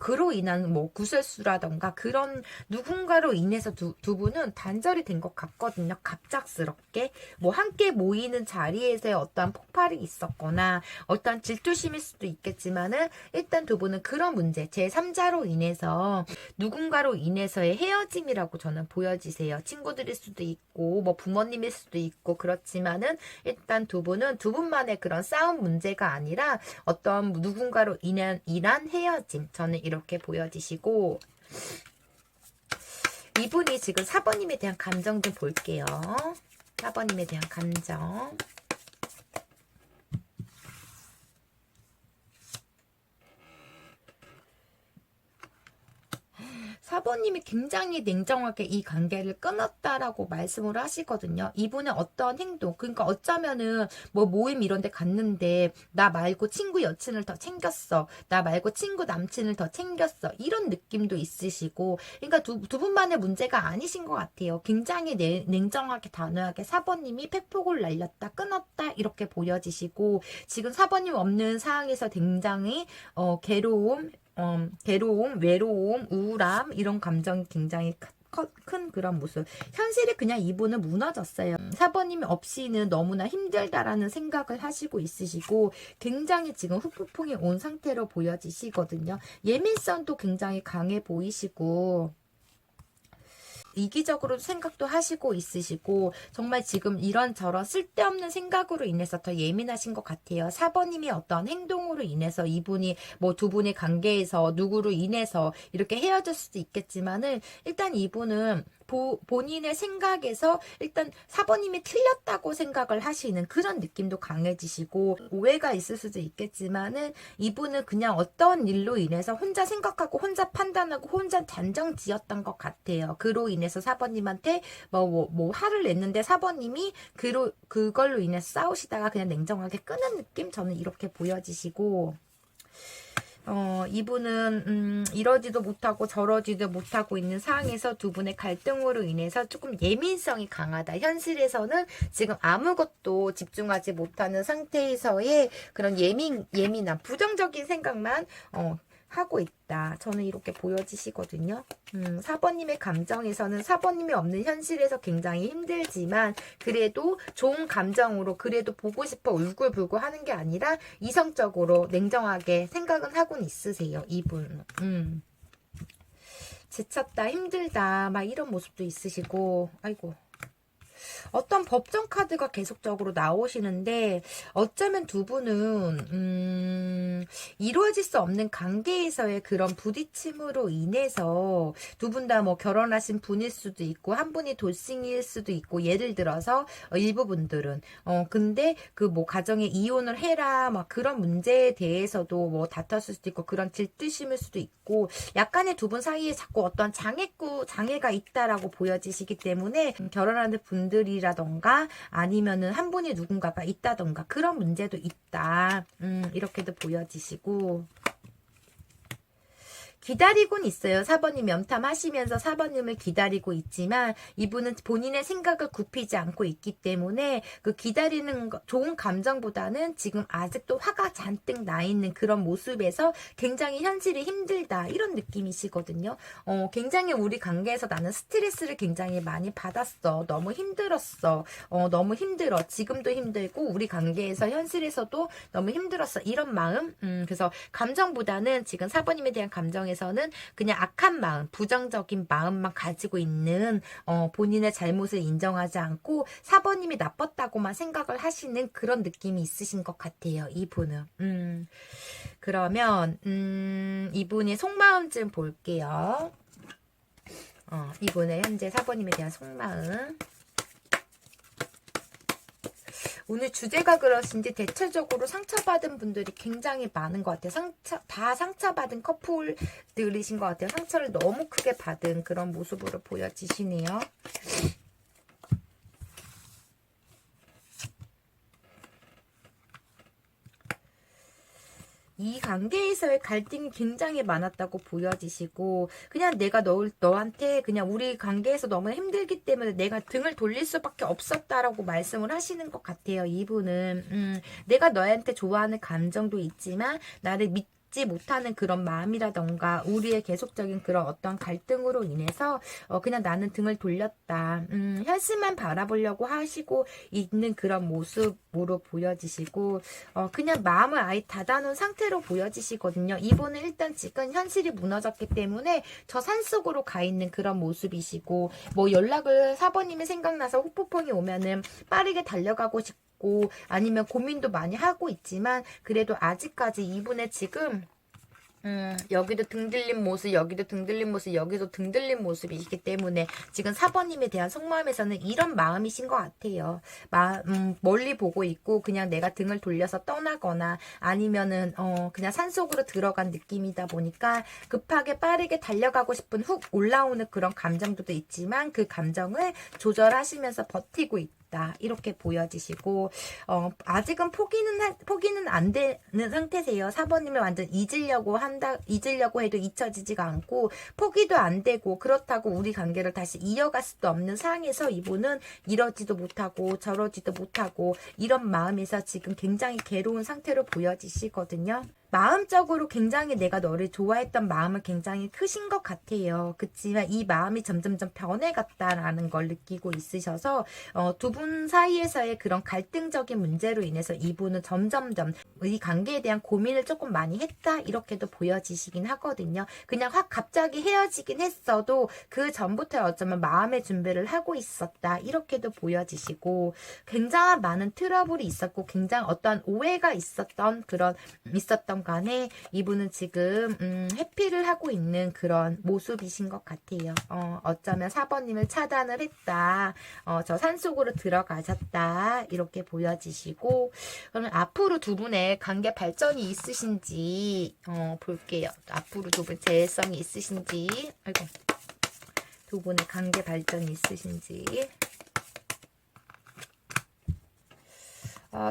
그로 인한 뭐 구설수라던가 그런 누군가로 인해서 두 분은 단절이 된 것 같거든요. 갑작스럽게 뭐 함께 모이는 자리에서의 어떠한 폭발이 있었거나 어떠한 질투심일 수도 있겠지만은 일단 두 분은 그런 문제 제3자로 인해서 누군가로 인해서의 헤어짐이라고 저는 보여지세요. 친구들일 수도 있고 뭐 부모님일 수도 있고 그렇지만은 일단 두 분은 두 분만의 그런 싸움 문제가 아니라 어떤 누군가로 인한 헤어짐 저는 이렇게 보여지시고 이분이 지금 4번님에 대한 감정 좀 볼게요. 4번님에 대한 감정. 4번님이 굉장히 냉정하게 이 관계를 끊었다라고 말씀을 하시거든요. 이분의 어떤 행동, 그러니까 어쩌면은 뭐 모임 이런 데 갔는데 나 말고 친구 여친을 더 챙겼어. 나 말고 친구 남친을 더 챙겼어. 이런 느낌도 있으시고 그러니까 두 분만의 문제가 아니신 것 같아요. 굉장히 냉정하게 단호하게 4번님이 팩폭을 날렸다, 끊었다 이렇게 보여지시고 지금 4번님 없는 상황에서 굉장히 괴로움, 외로움, 우울함 이런 감정이 굉장히 큰 그런 모습. 현실이 그냥 이분은 무너졌어요. 4번님이 없이는 너무나 힘들다라는 생각을 하시고 있으시고 굉장히 지금 후폭풍이 온 상태로 보여지시거든요. 예민성도 굉장히 강해 보이시고 이기적으로 생각도 하시고 있으시고 정말 지금 이런저런 쓸데없는 생각으로 인해서 더 예민하신 것 같아요. 4번님이 어떤 행동으로 인해서 이분이 뭐 두 분의 관계에서 누구로 인해서 이렇게 헤어질 수도 있겠지만은 일단 이분은 본인의 생각에서 일단 4번님이 틀렸다고 생각을 하시는 그런 느낌도 강해지시고 오해가 있을 수도 있겠지만은 이분은 그냥 어떤 일로 인해서 혼자 생각하고 혼자 판단하고 혼자 단정 지었던 것 같아요. 그로 인해서 4번님한테 뭐 화를 냈는데 4번님이 그걸로 인해서 싸우시다가 그냥 냉정하게 끄는 느낌 저는 이렇게 보여지시고 이분은 이러지도 못하고 저러지도 못하고 있는 상황에서 두 분의 갈등으로 인해서 조금 예민성이 강하다. 현실에서는 지금 아무것도 집중하지 못하는 상태에서의 그런 예민한 부정적인 생각만 하고 있다. 저는 이렇게 보여지시거든요. 4번님의 감정에서는 4번님이 없는 현실에서 굉장히 힘들지만 그래도 좋은 감정으로 그래도 보고 싶어 울고불고 하는 게 아니라 이성적으로 냉정하게 생각은 하고는 있으세요. 이분. 지쳤다, 힘들다, 막 이런 모습도 있으시고, 아이고. 어떤 법정 카드가 계속적으로 나오시는데 어쩌면 두 분은 이루어질 수 없는 관계에서의 그런 부딪힘으로 인해서 두 분 다 뭐 결혼하신 분일 수도 있고 한 분이 돌싱일 수도 있고 예를 들어서 일부 분들은 근데 그 뭐 가정에 이혼을 해라 막 그런 문제에 대해서도 뭐 다퉜을 수도 있고 그런 질투심일 수도 있고 약간의 두 분 사이에 자꾸 어떤 장애가 있다라고 보여지시기 때문에 결혼하는 분들이라던가 아니면은 한 분이 누군가가 있다던가 그런 문제도 있다. 이렇게도 보여지시고 기다리고는 있어요. 4번님 염탐하시면서 4번님을 기다리고 있지만 이분은 본인의 생각을 굽히지 않고 있기 때문에 그 기다리는 좋은 감정보다는 지금 아직도 화가 잔뜩 나 있는 그런 모습에서 굉장히 현실이 힘들다 이런 느낌이시거든요. 굉장히 우리 관계에서 나는 스트레스를 굉장히 많이 받았어. 너무 힘들었어. 너무 힘들어. 지금도 힘들고 우리 관계에서 현실에서도 너무 힘들었어. 이런 마음. 그래서 감정보다는 지금 4번님에 대한 감정에서는 그냥 악한 마음, 부정적인 마음만 가지고 있는 본인의 잘못을 인정하지 않고 4번님이 나빴다고만 생각을 하시는 그런 느낌이 있으신 것 같아요. 이분은. 그러면 이분의 속마음 좀 볼게요. 이분의 현재 4번님에 대한 속마음. 오늘 주제가 그러신지 대체적으로 상처받은 분들이 굉장히 많은 것 같아요. 다 상처받은 커플들이신 것 같아요. 상처를 너무 크게 받은 그런 모습으로 보여지시네요. 이 관계에서의 갈등이 굉장히 많았다고 보여지시고 그냥 내가 너한테 그냥 우리 관계에서 너무 힘들기 때문에 내가 등을 돌릴 수밖에 없었다라고 말씀을 하시는 것 같아요. 이분은 내가 너한테 좋아하는 감정도 있지만 나를 믿지 못하는 그런 마음이라던가 우리의 계속적인 그런 어떤 갈등으로 인해서 그냥 나는 등을 돌렸다. 현실만 바라보려고 하시고 있는 그런 모습으로 보여지시고 그냥 마음을 아예 닫아놓은 상태로 보여지시거든요. 이분은 일단 지금 현실이 무너졌기 때문에 저 산속으로 가 있는 그런 모습이시고 뭐 연락을 4번님이 생각나서 후폭풍이 오면은 빠르게 달려가고 싶고 아니면 고민도 많이 하고 있지만 그래도 아직까지 이분의 지금 여기도 등 들린 모습, 여기도 등 들린 모습, 여기도 등 들린 모습이기 때문에 지금 4번님에 대한 속마음에서는 이런 마음이신 것 같아요. 멀리 보고 있고 그냥 내가 등을 돌려서 떠나거나 아니면은 그냥 산속으로 들어간 느낌이다 보니까 급하게 빠르게 달려가고 싶은 훅 올라오는 그런 감정도 있지만 그 감정을 조절하시면서 버티고 있다. 이렇게 보여지시고 아직은 포기는 안 되는 상태세요. 4번님을 완전 잊으려고 해도 잊혀지지가 않고 포기도 안 되고 그렇다고 우리 관계를 다시 이어갈 수도 없는 상황에서 이분은 이러지도 못하고 저러지도 못하고 이런 마음에서 지금 굉장히 괴로운 상태로 보여지시거든요. 마음적으로 굉장히 내가 너를 좋아했던 마음은 굉장히 크신 것 같아요. 그치만 이 마음이 점점점 변해갔다라는 걸 느끼고 있으셔서 두 분 사이에서의 그런 갈등적인 문제로 인해서 이분은 점점점 이 관계에 대한 고민을 조금 많이 했다 이렇게도 보여지시긴 하거든요. 그냥 확 갑자기 헤어지긴 했어도 그 전부터 어쩌면 마음의 준비를 하고 있었다 이렇게도 보여지시고 굉장한 많은 트러블이 있었고 굉장히 어떤 오해가 있었던 간에 이분은 지금 회피를 하고 있는 그런 모습이신 것 같아요. 어쩌면 4번님을 차단을 했다. 저 산속으로 들어가셨다. 이렇게 보여지시고 그러면 앞으로 두 분의 관계 발전이 있으신지 볼게요. 앞으로 두 분 재성이 있으신지 아이고 두 분의 관계 발전이 있으신지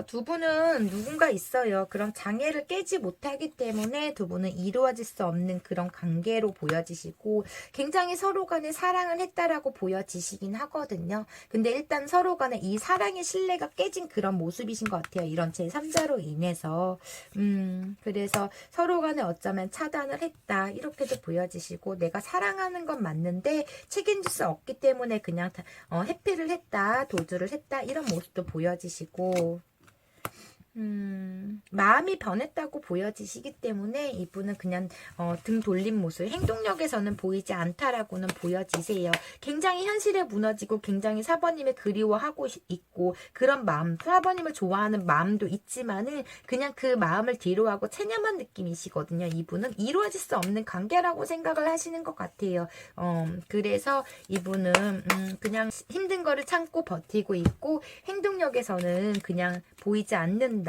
두 분은 누군가 있어요. 그런 장애를 깨지 못하기 때문에 두 분은 이루어질 수 없는 그런 관계로 보여지시고 굉장히 서로 간에 사랑을 했다라고 보여지시긴 하거든요. 근데 일단 서로 간에 이 사랑의 신뢰가 깨진 그런 모습이신 것 같아요. 이런 제3자로 인해서. 그래서 서로 간에 어쩌면 차단을 했다. 이렇게도 보여지시고 내가 사랑하는 건 맞는데 책임질 수 없기 때문에 그냥 회피를 했다. 도주를 했다. 이런 모습도 보여지시고 마음이 변했다고 보여지시기 때문에 이분은 그냥 등 돌린 모습, 행동력에서는 보이지 않다라고는 보여지세요. 굉장히 현실에 무너지고 굉장히 사번님을 그리워하고 있고 그런 마음, 사번님을 좋아하는 마음도 있지만은 그냥 그 마음을 뒤로하고 체념한 느낌이시거든요. 이분은 이루어질 수 없는 관계라고 생각을 하시는 것 같아요. 그래서 이분은 그냥 힘든 거를 참고 버티고 있고 행동력에서는 그냥 보이지 않는다.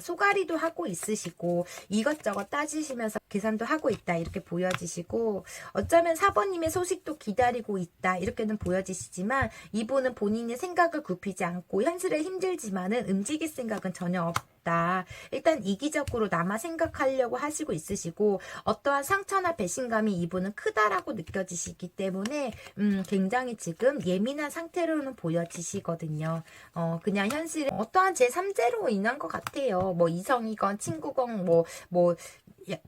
소가리도 하고 있으시고 이것저것 따지시면서 계산도 하고 있다 이렇게 보여지시고 어쩌면 사번님의 소식도 기다리고 있다 이렇게는 보여지시지만 이분은 본인의 생각을 굽히지 않고 현실에 힘들지만은 움직일 생각은 전혀 없다. 일단 이기적으로 남아 생각하려고 하시고 있으시고 어떠한 상처나 배신감이 이분은 크다라고 느껴지시기 때문에 굉장히 지금 예민한 상태로는 보여지시거든요. 그냥 현실에 어떠한 제3자로 인한 것 같아요. 뭐 이성이건 친구건 뭐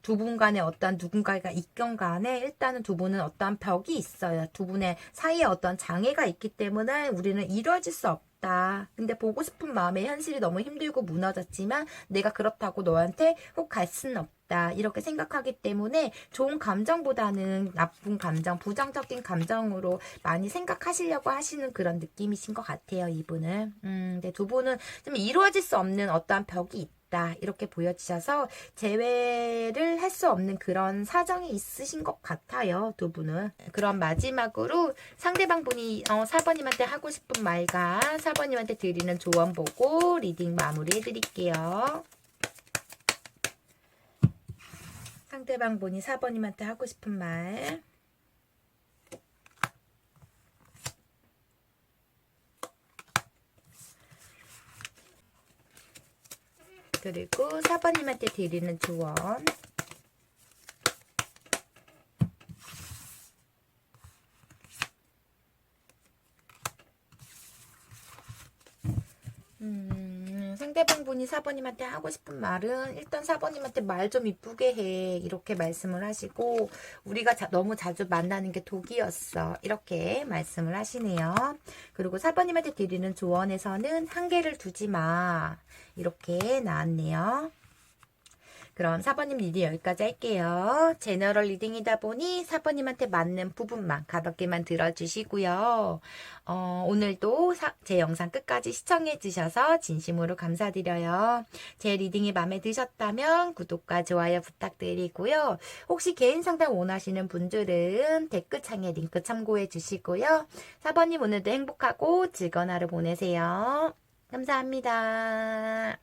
두 분 간에 어떤 누군가가 있건 간에 일단은 두 분은 어떠한 벽이 있어요. 두 분의 사이에 어떤 장애가 있기 때문에 우리는 이루어질 수 없다. 근데 보고 싶은 마음에 현실이 너무 힘들고 무너졌지만 내가 그렇다고 너한테 혹 갈 수는 없다. 이렇게 생각하기 때문에 좋은 감정보다는 나쁜 감정, 부정적인 감정으로 많이 생각하시려고 하시는 그런 느낌이신 것 같아요. 이분은. 근데 두 분은 좀 이루어질 수 없는 어떠한 벽이 있다. 이렇게 보여지셔서 재회를 할 수 없는 그런 사정이 있으신 것 같아요. 두 분은. 그럼 마지막으로 상대방 분이 4번님한테 하고 싶은 말과 4번님한테 드리는 조언 보고 리딩 마무리 해드릴게요. 상대방 분이 4번님한테 하고 싶은 말. 그리고 4번님한테 드리는 조언. 상대방 분이 4번님한테 하고 싶은 말은 일단 4번님한테 말 좀 이쁘게 해 이렇게 말씀을 하시고 우리가 너무 자주 만나는 게 독이었어 이렇게 말씀을 하시네요. 그리고 4번님한테 드리는 조언에서는 한계를 두지 마 이렇게 나왔네요. 그럼 4번님 리딩 여기까지 할게요. 제너럴 리딩이다 보니 4번님한테 맞는 부분만 가볍게만 들어주시고요. 오늘도 제 영상 끝까지 시청해 주셔서 진심으로 감사드려요. 제 리딩이 마음에 드셨다면 구독과 좋아요 부탁드리고요. 혹시 개인 상담 원하시는 분들은 댓글창에 링크 참고해 주시고요. 4번님 오늘도 행복하고 즐거운 하루 보내세요. 감사합니다.